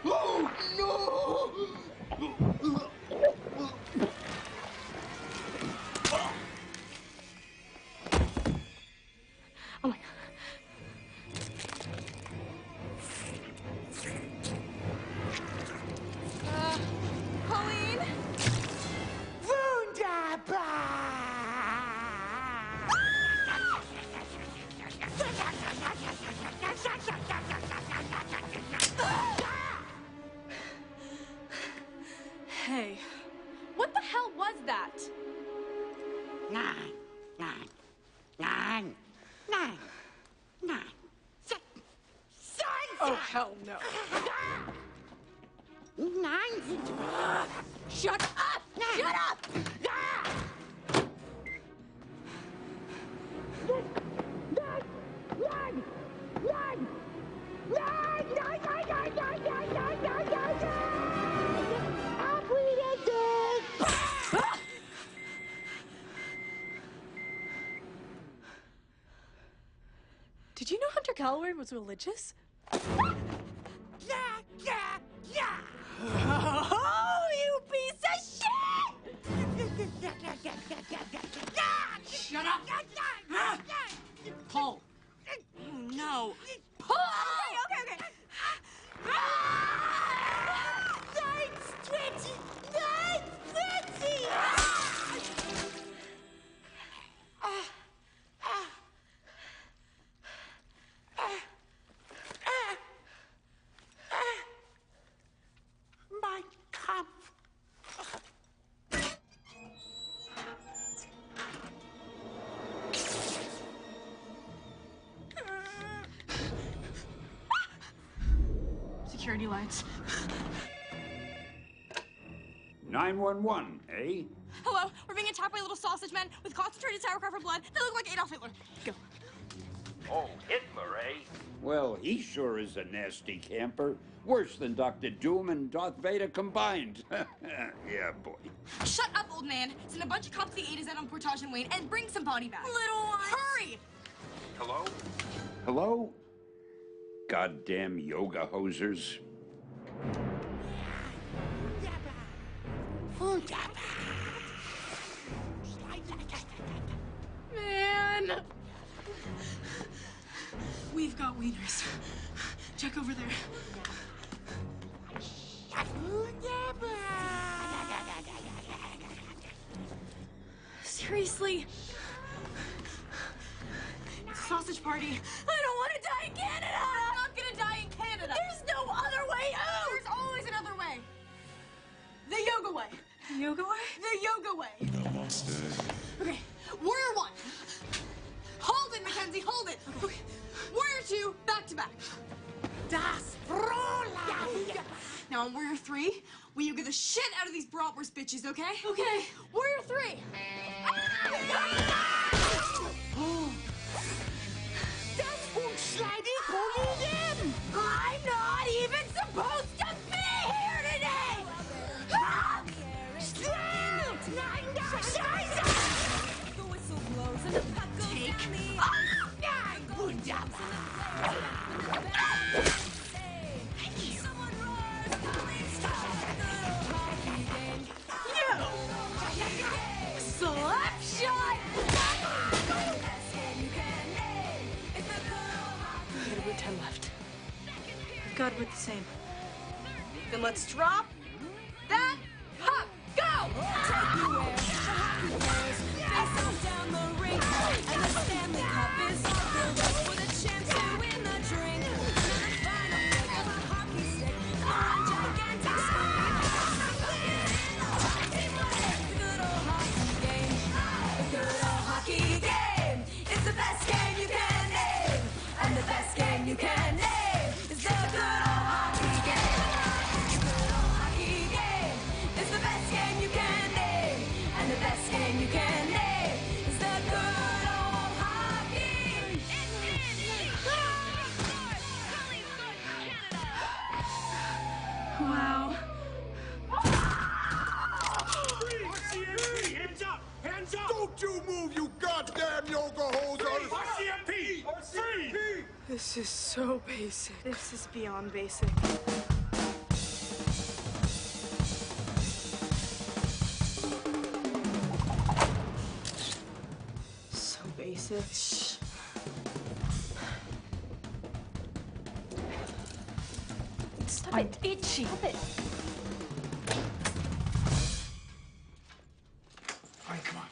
Oh, no! Oh my God. Colleen? Hey, what the hell was that? Nine. Oh, hell no. Shut up! Shut up! Did you know Hunter Calloway was religious? Oh, you piece of shit! Shut up! Pull. Oh, no. Pull! Okay. Thanks, Twitchy! Thanks, Twitchy! Mein Kampf. Security lights. 911, eh? Hello, we're being attacked by little sausage men with concentrated sauerkraut for blood. They look like Adolf Hitler. Go. Oh, Hitler, eh? Well, he sure is a nasty camper. Worse than Dr. Doom and Darth Vader combined. Yeah, boy. Shut up, old man. Send a bunch of cops to the A to Z on Portage and Wayne and bring some body bags. Little one. Hurry! Hello? Hello? Goddamn yoga hosers. Man! We've got wieners. Check over there. Seriously? It's a sausage party. I don't want to die in Canada! I'm not gonna die in Canada! There's no other way out! There's always another way! The yoga yoga way? The yoga way. Okay, warrior one. Hold it, Mackenzie, hold it. Okay. Warrior two, back to back. Das Fräulein. Now on warrior three, we yoga the shit out of these bratwurst bitches, okay? Okay. Warrior three. Das unschleidig Boliden! I'm not even supposed to be here today! Ah! Still! Nein, Scheiße! Take. Nein, wunderbar! Thank you. You! Slapshot! We got about 10 left. I've got about the same. Then let's drop that puck. Go! You can name. It's the good old hockey game. Good old hockey game. It's the best game you can name. And the best game you can name is the good old hockey. Wow. RCMP, hands up! Hands up! Don't you move, you goddamn yoga hosers! RCMP! RCMP! This is so basic. This is beyond basic. So basic. Shh. Stop it. Itchy. Stop it. All right, come on.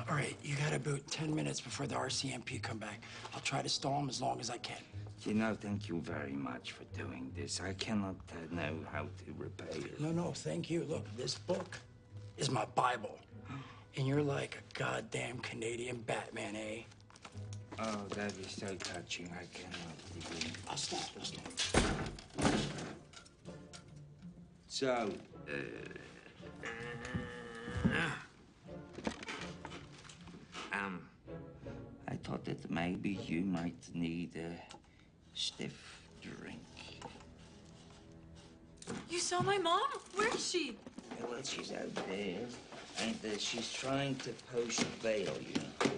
All right, you got about 10 minutes before the RCMP come back. I'll try to stall them as long as I can. You know, thank you very much for doing this. I cannot know how to repay you. No, thank you. Look, this book is my Bible. And you're like a goddamn Canadian Batman, eh? Oh, that is so touching. I cannot believe. I'll stop. So, I thought that maybe you might need a stiff drink. You saw my mom? Where is she? Well, she's out there, and she's trying to post bail, you know.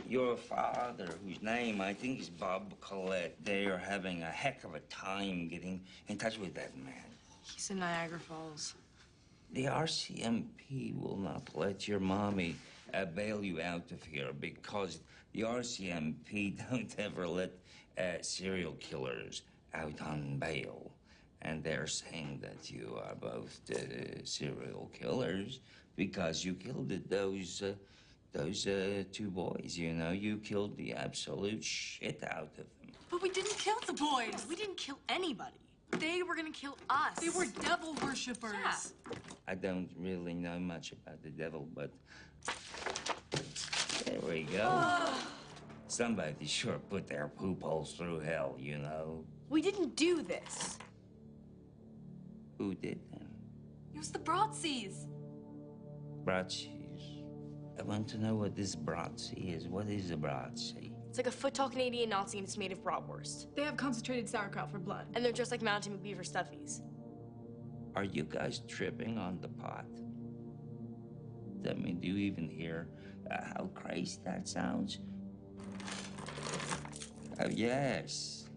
Your father, whose name I think is Bob Collette, they are having a heck of a time getting in touch with that man. He's in Niagara Falls. The RCMP will not let your mommy bail you out of here because the RCMP don't ever let serial killers out on bail. And they're saying that you are both serial killers because you killed those two boys, you know. You killed the absolute shit out of them. But we didn't kill the boys. We didn't kill anybody. They were gonna kill us. They were devil worshippers. Yeah. I don't really know much about the devil, but there we go. Somebody sure put their poop holes through hell, you know. We didn't do this. Who did then? It was the Bratzies. Bratzies. I want to know what this Bratzie is. What is a Bratzie? It's like a foot-tall Canadian Nazi and it's made of bratwurst. They have concentrated sauerkraut for blood. And they're just like Mountain Beaver stuffies. Are you guys tripping on the pot? I mean, do you even hear how crazy that sounds? Oh, yes.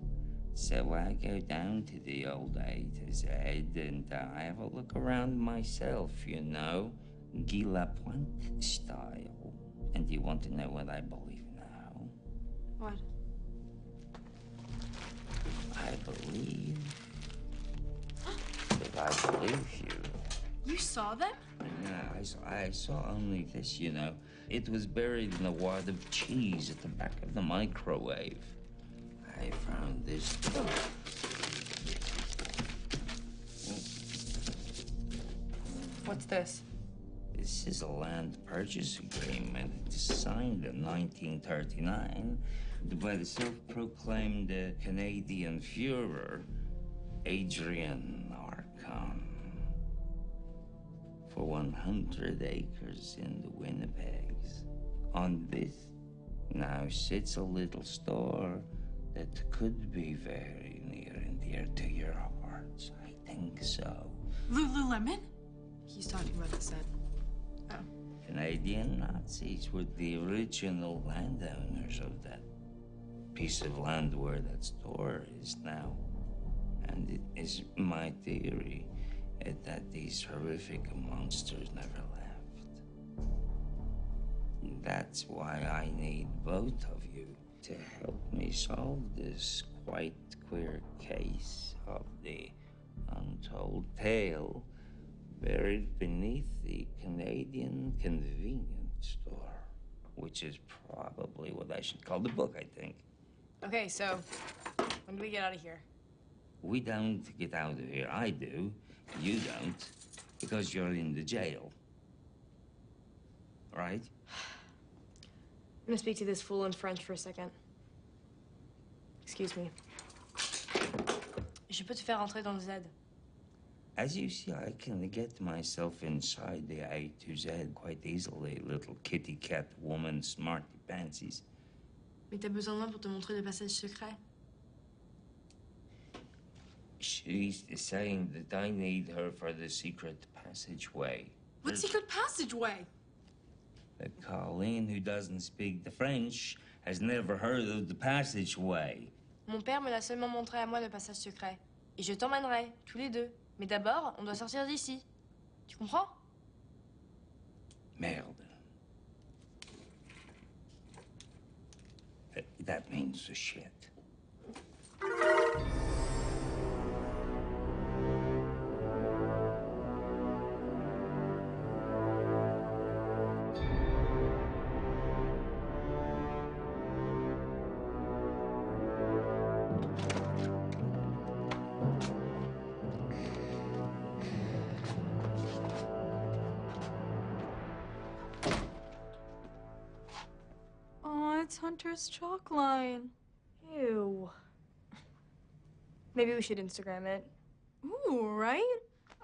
So I go down to the old A to Z and I have a look around myself, you know, Guy Lapointe style. And you want to know what I believe now? What? I believe that I believe you. You saw them? Yeah, I saw only this, you know. It was buried in a wad of cheese at the back of the microwave. I found this. What's this? This is a land purchase agreement. It's signed in 1939 by the self-proclaimed Canadian Führer, Adrian Archon, for 100 acres in the Winnipegs. On this now sits a little store that could be very near and dear to your hearts. I think so. Lululemon? He's talking about the set. Oh. Canadian Nazis were the original landowners of that piece of land where that store is now. And it is my theory that these horrific monsters never left. That's why I need both of you to help me solve this quite queer case of the untold tale buried beneath the Canadian convenience store, which is probably what I should call the book, I think. Okay, so when do we get out of here? We don't get out of here. I do. You don't, because you're in the jail. Right? I'm gonna speak to this fool in French for a second. Excuse me. Je peux te faire entrer dans le Z. As you see, I can get myself inside the A to Z quite easily, little kitty cat woman, smarty pansies. Mais t'as besoin de moi pour te montrer le passage secret. She's saying that I need her for the secret passageway. What secret passageway? That Colleen, who doesn't speak the French, has never heard of the passageway. Mon père me l'a seulement montré à moi le passage secret. Et je t'emmènerai, tous les deux. Mais d'abord, on doit sortir d'ici. Tu comprends? Merde. That means shit. It's Hunter's chalk line. Ew. Maybe we should Instagram it. Ooh, right?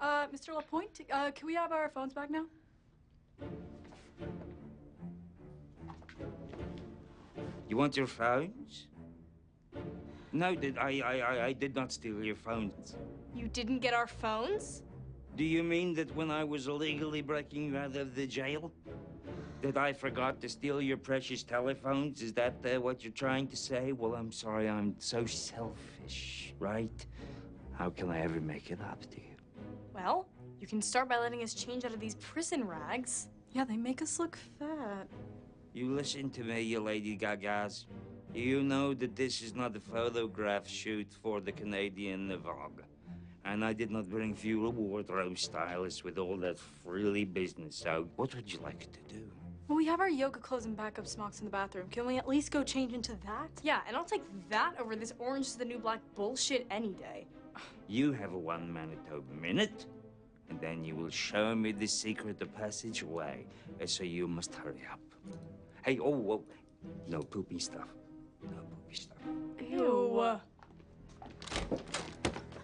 Mr. Lapointe, can we have our phones back now? You want your phones? No, I did not steal your phones. You didn't get our phones? Do you mean that when I was illegally breaking you out of the jail, that I forgot to steal your precious telephones? Is that what you're trying to say? Well, I'm sorry, I'm so selfish, right? How can I ever make it up to you? Well, you can start by letting us change out of these prison rags. Yeah, they make us look fat. You listen to me, you lady gagas. You know that this is not a photograph shoot for the Canadian Vogue. And I did not bring you a wardrobe stylist with all that frilly business, so what would you like to do? Well, we have our yoga clothes and backup smocks in the bathroom. Can we at least go change into that? Yeah, and I'll take that over this orange is the new black bullshit any day. You have a 1 Manitoba minute, and then you will show me the secret of passageway. So you must hurry up. Hey, oh, no poopy stuff. No poopy stuff. Ew.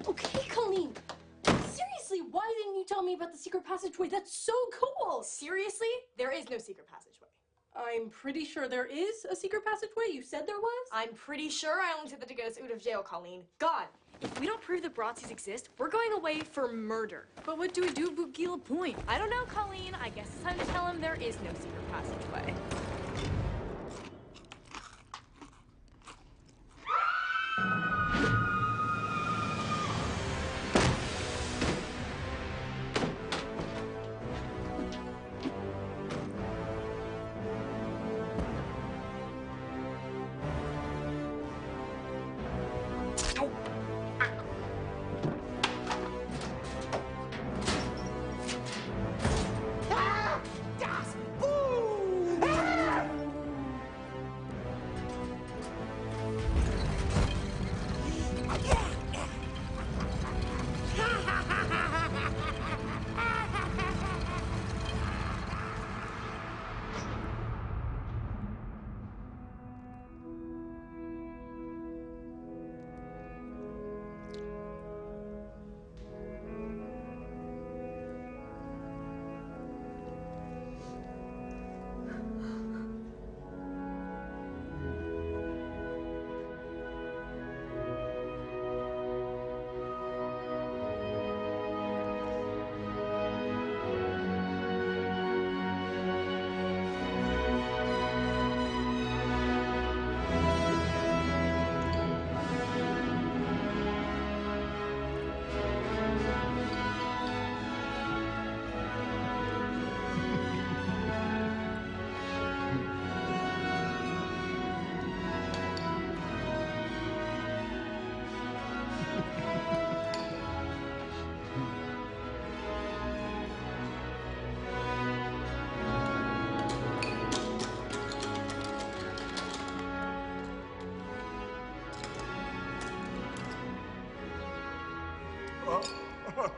Okay, Colleen. Seriously, why didn't you tell me about the secret passageway? That's so cool. Seriously? There is no secret passageway. I'm pretty sure there is a secret passageway. You said there was? I'm pretty sure I only said that to get us out of jail, Colleen. God, if we don't prove that Bratzies exist, we're going away for murder. But what do we do about Guy Lapointe? I don't know, Colleen. I guess it's time to tell him there is no secret passageway.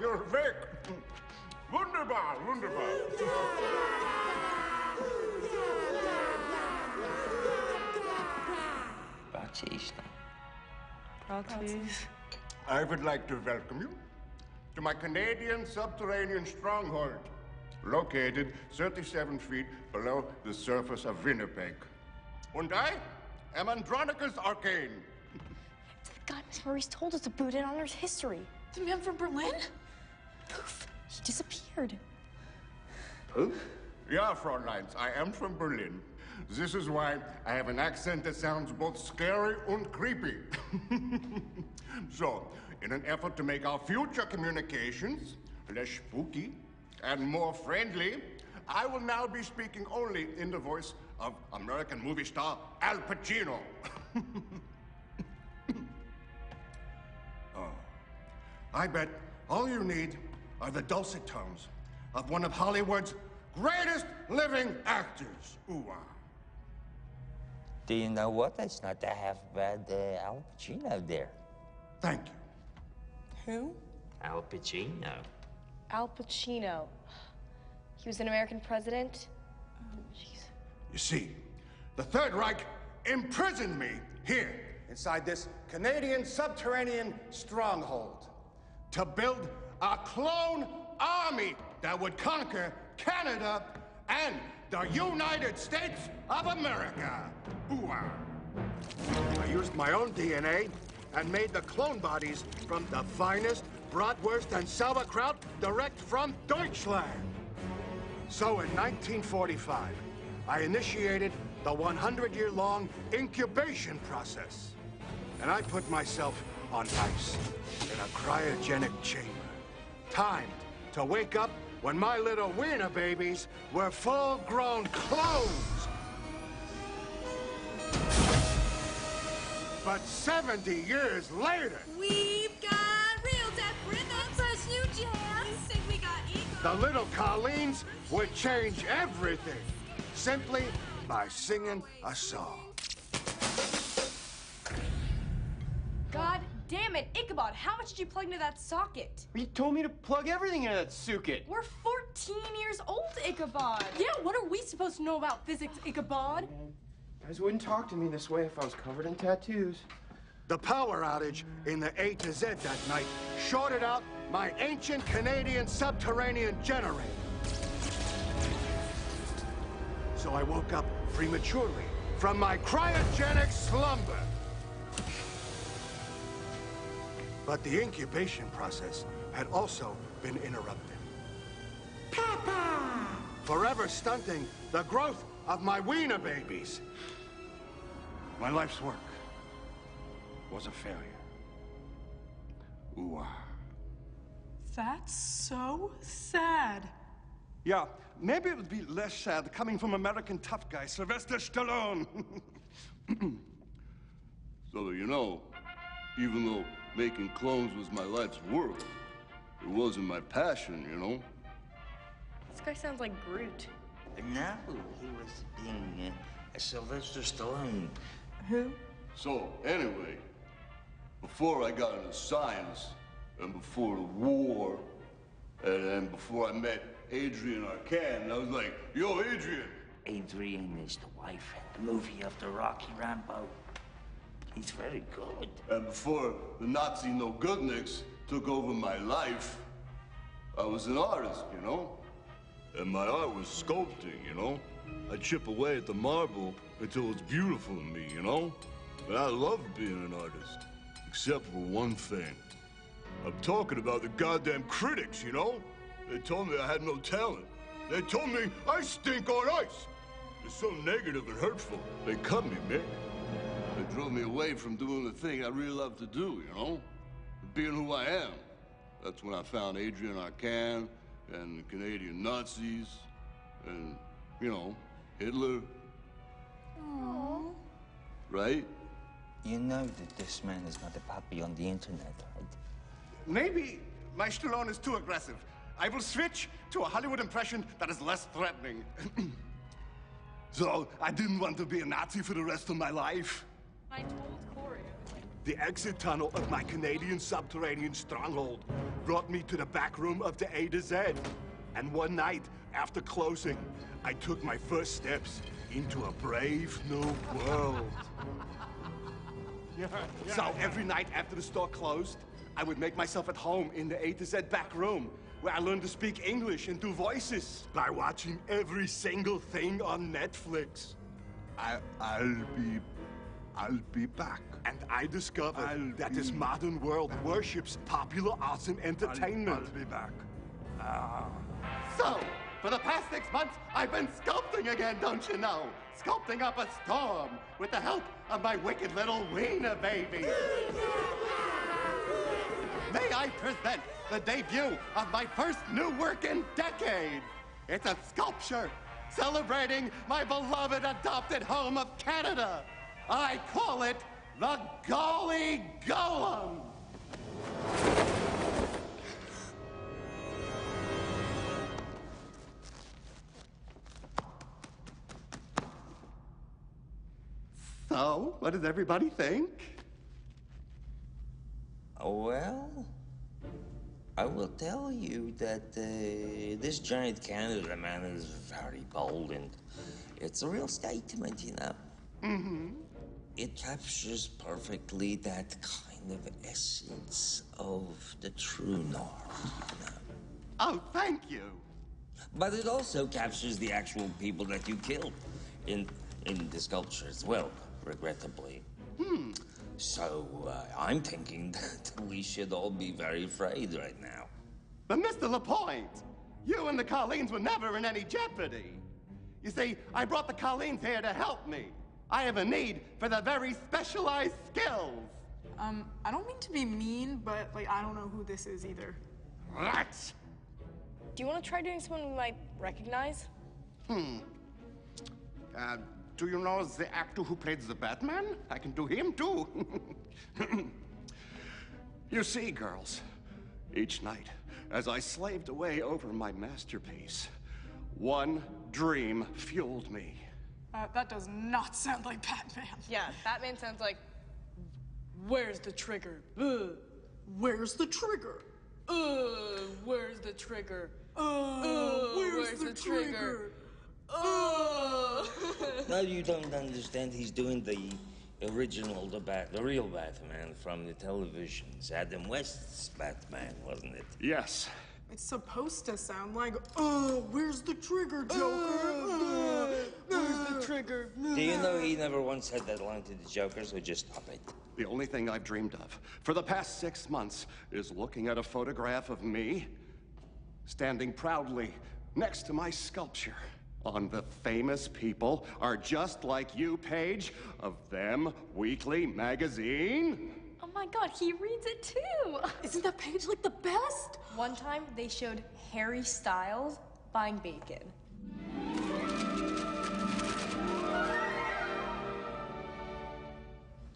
You're weg. Wunderbar, wunderbar. I would like to welcome you to my Canadian subterranean stronghold, located 37 feet below the surface of Winnipeg. And I am Andronicus Arcane. It's the guy Miss Maurice told us about in Honor's history. The man from Berlin? Poof, he disappeared. Poof? Yeah, Fräuleins, I am from Berlin. This is why I have an accent that sounds both scary and creepy. So, in an effort to make our future communications less spooky and more friendly, I will now be speaking only in the voice of American movie star Al Pacino. Oh. I bet all you need are the dulcet tones of one of Hollywood's greatest living actors. Ooh-ah. Do you know what? It's not a half bad Al Pacino there. Thank you. Who? Al Pacino. Al Pacino. He was an American president? Oh, jeez. You see, the Third Reich imprisoned me here inside this Canadian subterranean stronghold to build a clone army that would conquer Canada and the United States of America. Ooh-ah. I used my own DNA and made the clone bodies from the finest bratwurst and sauerkraut direct from Deutschland. So in 1945, I initiated the 100-year-long incubation process. And I put myself on ice in a cryogenic chamber, timed to wake up when my little wiener babies were full-grown clones. But 70 years later, We've got real death rhythms, fresh new jams. You think we got ego? the little Colleens would change everything simply by singing a song. God damn it, Ichabod, how much did you plug into that socket? You told me to plug everything into that socket. We're 14 years old, Ichabod. Yeah, what are we supposed to know about physics, Ichabod? You guys wouldn't talk to me this way if I was covered in tattoos. The power outage in the A to Z that night shorted out my ancient Canadian subterranean generator. So I woke up prematurely from my cryogenic slumber. But the incubation process had also been interrupted. Papa! Forever stunting the growth of my wiener babies. My life's work was a failure. Ooh-ah. That's so sad. Yeah, maybe it would be less sad coming from American tough guy Sylvester Stallone. So, you know, even though making clones was my life's work, it wasn't my passion, you know? This guy sounds like Groot. No, he was being Sylvester Stallone. Who? So, anyway, before I got into science, and before the war, and before I met Adrian Arcane, I was like, yo, Adrian! Adrian is the wife in the movie of the Rocky Rambo. He's very good. And before the Nazi no-goodniks took over my life, I was an artist, you know? And my art was sculpting, you know? I chip away at the marble until it's beautiful to me, you know? And I love being an artist, except for one thing. I'm talking about the goddamn critics, you know? They told me I had no talent. They told me I stink on ice. They're so negative and hurtful. They cut me, Mick. They drove me away from doing the thing I really love to do, you know? Being who I am. That's when I found Adrian Arcane and the Canadian Nazis and, you know, Hitler. Aww. Right? You know that this man is not a puppy on the internet, right? Maybe my Stallone is too aggressive. I will switch to a Hollywood impression that is less threatening. So, I didn't want to be a Nazi for the rest of my life. I told Corey, The exit tunnel of my Canadian subterranean stronghold brought me to the back room of the A to Z. And one night, after closing, I took my first steps into a brave new world. So every night after the store closed, I would make myself at home in the A to Z back room, where I learned to speak English and do voices by watching every single thing on Netflix. I'll be back. And I discovered that this modern world worships popular arts and entertainment. I'll be back. So, for the past 6 months, I've been sculpting again, don't you know? Sculpting up a storm with the help of my wicked little wiener baby. May I present the debut of my first new work in decades. It's a sculpture celebrating my beloved adopted home of Canada. I call it the Golly Golem. So, what does everybody think? Well, I will tell you that this giant Canada man is very bold, and it's a real statement, you know. Mm-hmm. It captures perfectly that kind of essence of the true North, you know. Oh, thank you. But it also captures the actual people that you killed in the sculpture as well, regrettably. So, I'm thinking that we should all be very afraid right now. But Mr. Lapointe, you and the Colleens were never in any jeopardy. You see, I brought the Colleens here to help me. I have a need for the very specialized skills. I don't mean to be mean, but, like, I don't know who this is either. What? Do you want to try doing someone we might recognize? Do you know the actor who played the Batman? I can do him, too. You see, girls, each night, as I slaved away over my masterpiece, one dream fueled me. That does not sound like Batman. Yeah, Batman sounds like... Where's the trigger? Where's the trigger? Where's the trigger? Where's the trigger? No, you don't understand. He's doing the original, the real Batman from the televisions. Adam West's Batman, wasn't it? Yes. It's supposed to sound like, where's the trigger, Joker? Where's the trigger? Do you know he never once said that line to the Joker, so just stop it. The only thing I've dreamed of for the past 6 months is looking at a photograph of me standing proudly next to my sculpture on The Famous People Are Just Like You page of Them Weekly magazine. Oh my god, he reads it too! Isn't that page like the best? One time, they showed Harry Styles buying bacon.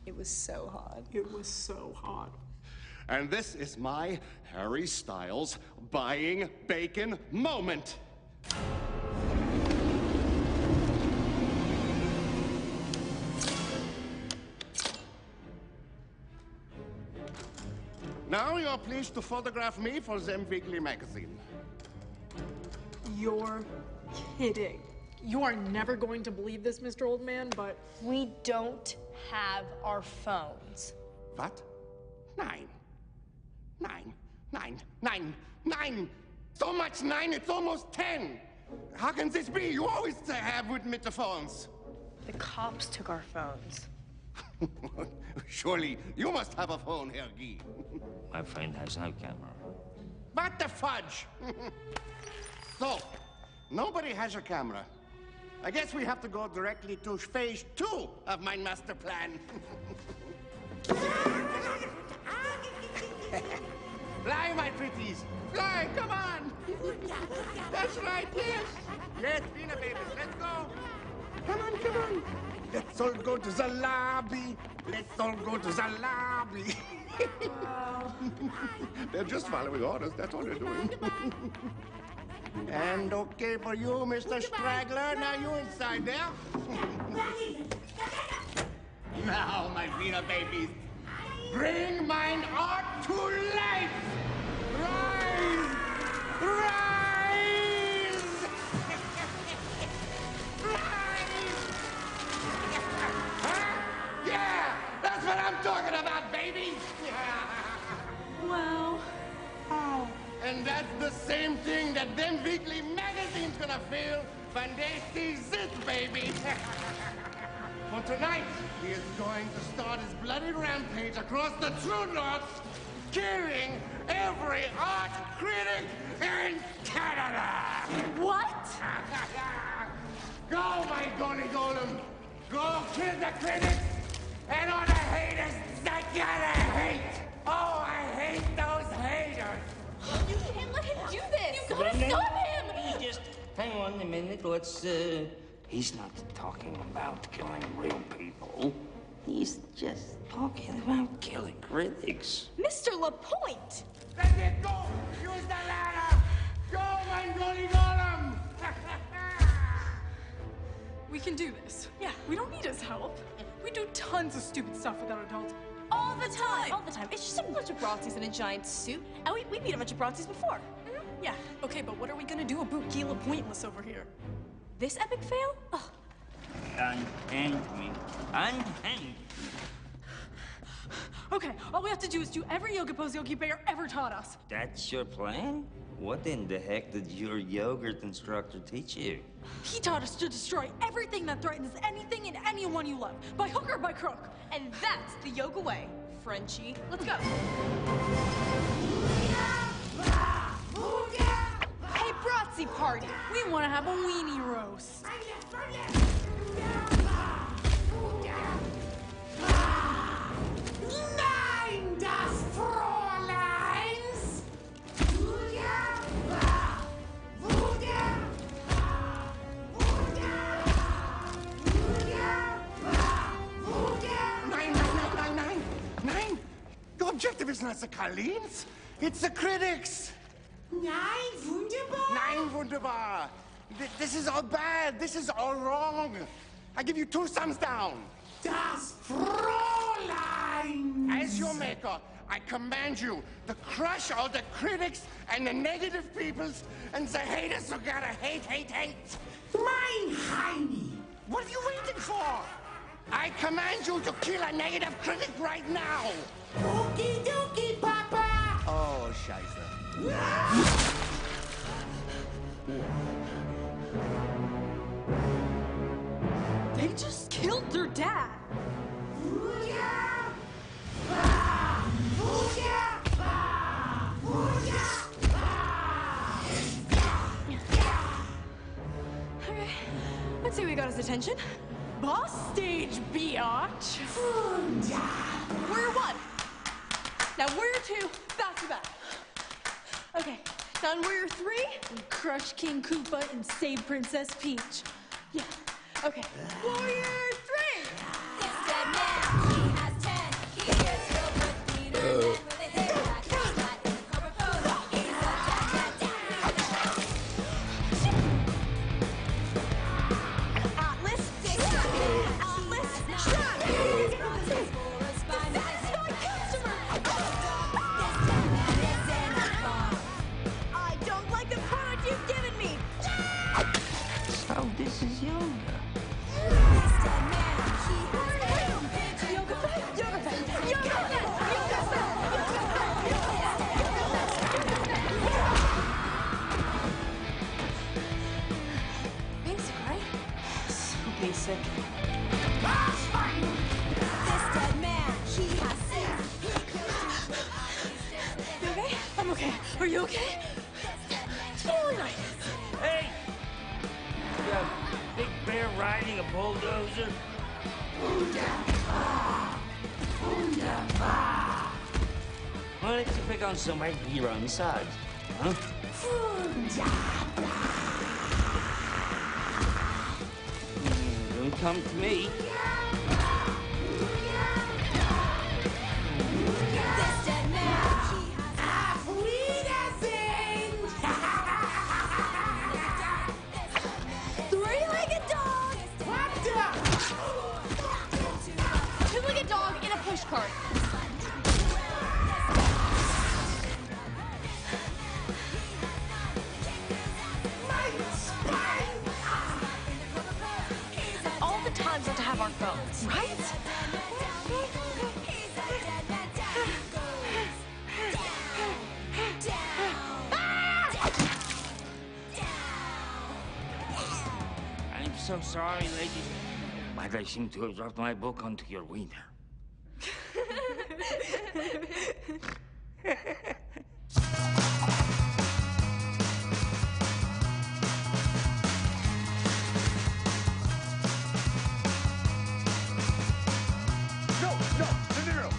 It was so hot. It was so hot. And this is my Harry Styles buying bacon moment. Now you're pleased to photograph me for Them Weekly magazine. You're kidding. You are never going to believe this, Mr. Oldman, but... We don't have our phones. What? 9. So much 9, it's almost 10. How can this be? You always have with the phones. The cops took our phones. Surely you must have a phone, Herr Guy. My friend has no camera. What the fudge? So, nobody has a camera. I guess we have to go directly to phase 2 of my master plan. Fly, my pretties. Fly, come on. That's right, yes. Yes, Vina babies, let's go. Come on, come on. Let's all go to the lobby. Let's all go to the lobby. They're just following orders. That's all they're doing. And okay for you, Mr. Straggler. Now you inside there. Now, my Vina babies. Bring mine art to life! Rise! Rise! Rise! Huh? Yeah! That's what I'm talking about, baby! Wow. Oh, and that's the same thing that them weekly magazines gonna feel when they see this, baby! For tonight, he is going to start his bloody rampage across the True North, killing every art critic in Canada! What? Go, my Golly Golem! Go kill the critics and all the haters that gotta hate! Oh, I hate those haters! You can't let him do this! You gotta Well, stop now, him! you just hang on a minute. Let's, he's not talking about killing real people. He's just talking about killing critics. Mr. LaPointe! Let it go! Use the ladder! Go, my Golly Golem! We can do this. Yeah, we don't need his help. We do tons of stupid stuff without adults. All the time! All the time. It's just a bunch of Brontes in a giant suit. And we beat a bunch of Brontes before. Yeah, okay, but what are we gonna do about Gila Pointless over here? This epic fail? Ugh. Unhand me. Unhand me. Okay, all we have to do is do every yoga pose Yogi Bear ever taught us. That's your plan? What in the heck did your yogurt instructor teach you? He taught us to destroy everything that threatens anything and anyone you love, by hook or by crook. And that's the yoga way, Frenchie. Let's go. Hey, Bratzy party. We want to have a weenie roast. Nein, das Fräuleins! Nein! Your objective is not the Carlins, it's the critics! Nein, wunderbar! Nein, wunderbar! This is all bad, this is all wrong! I give you 2 thumbs down! Das Fräulein! As your maker, I command you to crush all the critics and the negative peoples and the haters who gotta hate. Mein Heini! What are you waiting for? I command you to kill a negative critic right now! Okie dokie, Papa! Oh, Scheiße. They just killed their dad. Okay, let's see what we got his attention. Boss stage, biatch. Warrior 1. Now Warrior 2, back to back. Okay, now in Warrior 3, We crush King Koopa and save Princess Peach. yeah. Okay, Warrior 3. Atlas, shot. I don't like the product you've given me. So this is yoga. Basic, right? So basic. You okay? I'm okay. Are you okay? It's feeling nice. Hey! You big bear riding a bulldozer? Why don't you pick on somebody your own size, huh? Don't come to me. Three-legged dog! Two-legged dog in a push cart. phones. Right? I'm so sorry, ladies, but I seem to have dropped my book onto your wiener.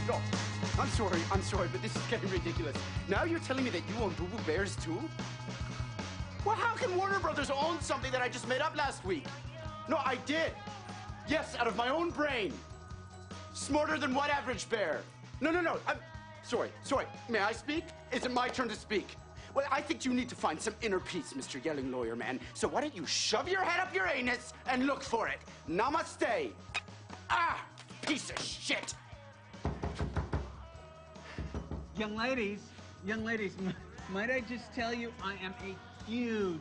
No. I'm sorry, but this is getting ridiculous. Now you're telling me that you own Boo Boo Bears too? Well, how can Warner Brothers own something that I just made up last week? No, I did. Yes, out of my own brain. Smarter than what average bear? No. I'm sorry. May I speak? Is it my turn to speak? Well, I think you need to find some inner peace, Mr. Yelling Lawyer Man. So why don't you shove your head up your anus and look for it? Namaste. Ah, piece of shit. Young ladies, might I just tell you I am a huge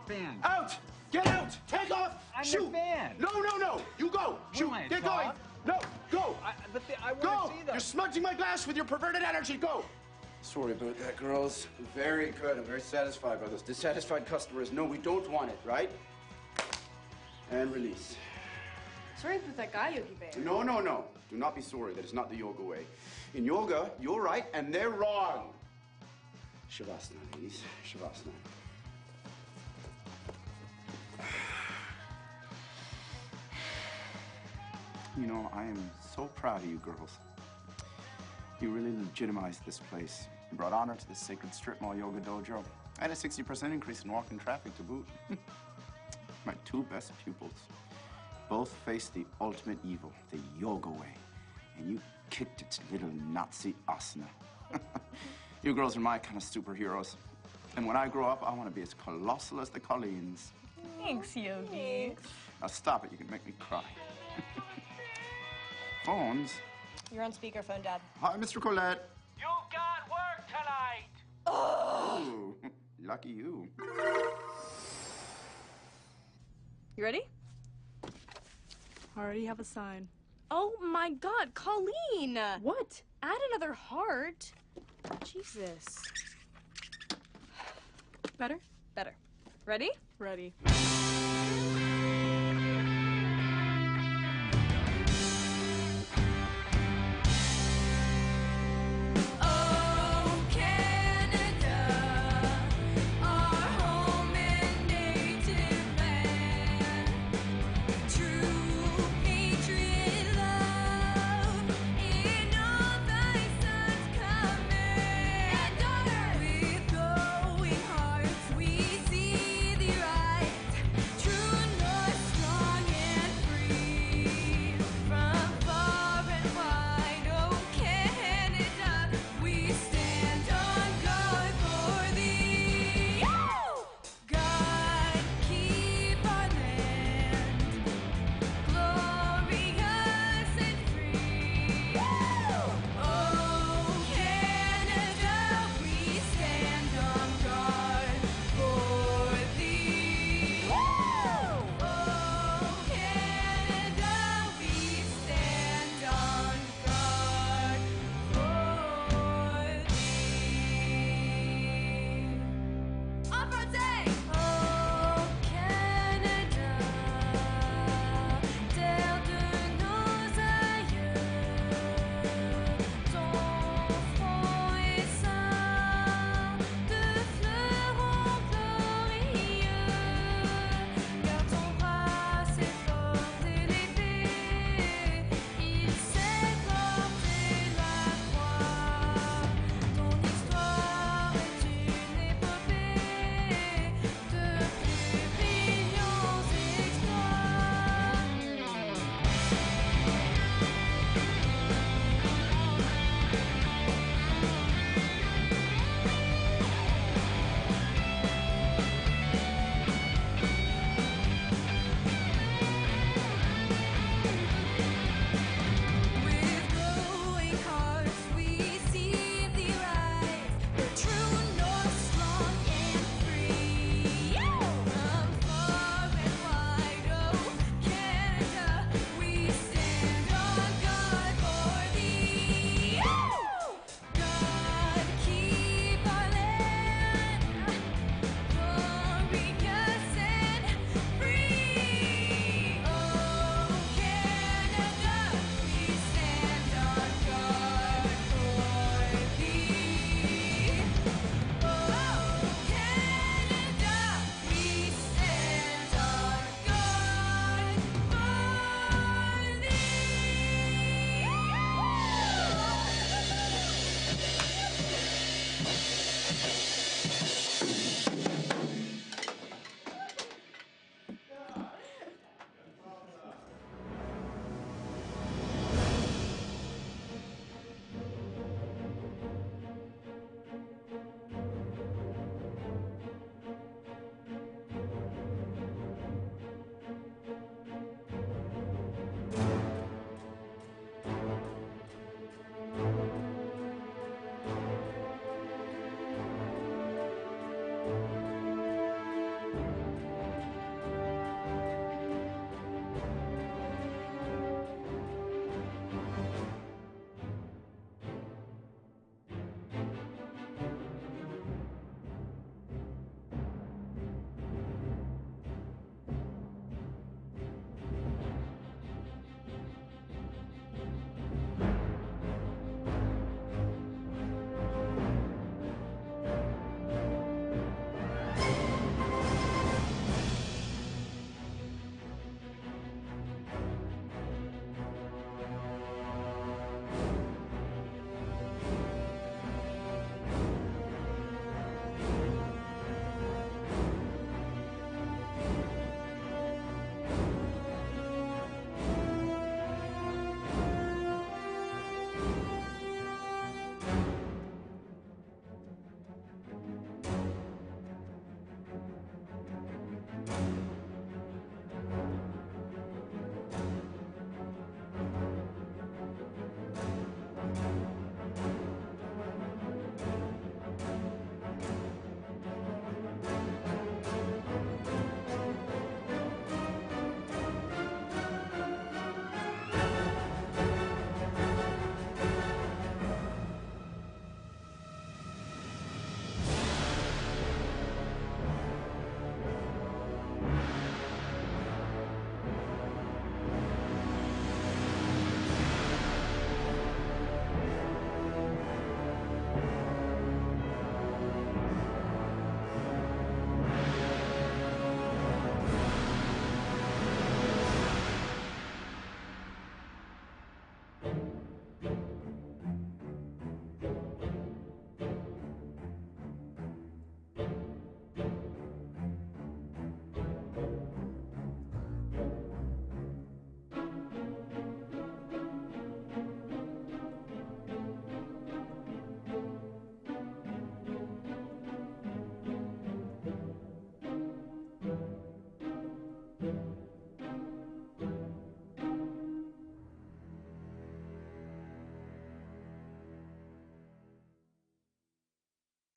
fan. Out! Get out! Take off! I'm Shoot! a fan. No! You go! Shoot! What am I, a Get dog? going! No! Go! I want Go! to see them. You're smudging my glass with your perverted energy. Go! Sorry about that, girls. Very good. I'm very satisfied by those dissatisfied customers. No, we don't want it, right? And release. Sorry for that guy, Yogi Bear. No. Do not be sorry. That is not the yoga way. In yoga, you're right and they're wrong. Shavasana, ladies. Shavasana. You know, I am so proud of you girls. You really legitimized this place. You brought honor to this sacred strip mall yoga dojo. And a 60% increase in walk-in traffic to boot. My two best pupils both faced the ultimate evil, the yoga way. And you kicked its little Nazi asana. You girls are my kind of superheroes. And when I grow up, I want to be as colossal as the Colleens. Thanks, Yogi. Now stop it, you can make me cry. Phones? You're on speakerphone, Dad. Hi, Mr. Colette. You got work tonight. Oh, lucky you. You ready? Already have a sign. Oh my God, Colleen! What? Add another heart. Jesus. Better? Better. Ready? Ready. We see the right, true north.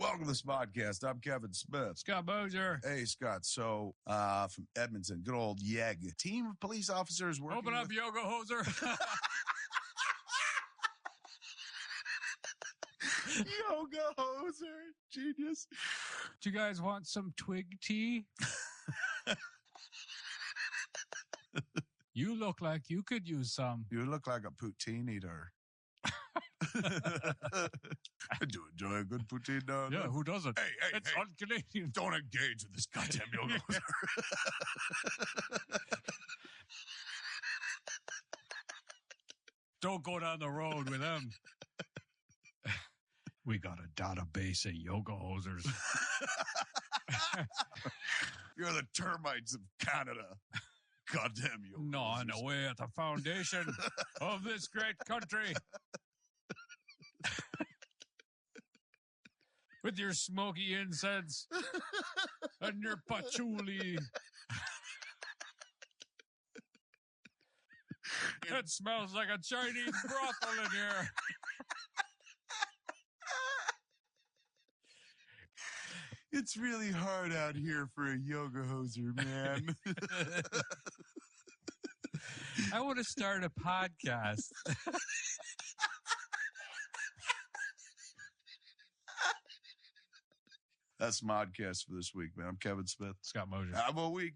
Welcome to this podcast. I'm Kevin Smith. Scott Bozier. Hey, Scott. So, from Edmonton, good old YEG. Team of police officers working Open up, with... Yoga Hoser. Yoga Hoser. Genius. Do you guys want some twig tea? You look like you could use some. You look like a poutine eater. I do enjoy a good poutine now. Yeah, who doesn't? Hey, It's un-Canadian. Don't engage with this goddamn yoga hoser. Don't go down the road with them. We got a database of yoga hosers. You're the termites of Canada. Goddamn yoga Gnawing hosers. away at the foundation of this great country. With your smoky incense and your patchouli. It smells like a Chinese brothel in here. It's really hard out here for a yoga hoser, man. I want to start a podcast. That's Modcast for this week, man. I'm Kevin Smith. Scott Mosier. Have a week.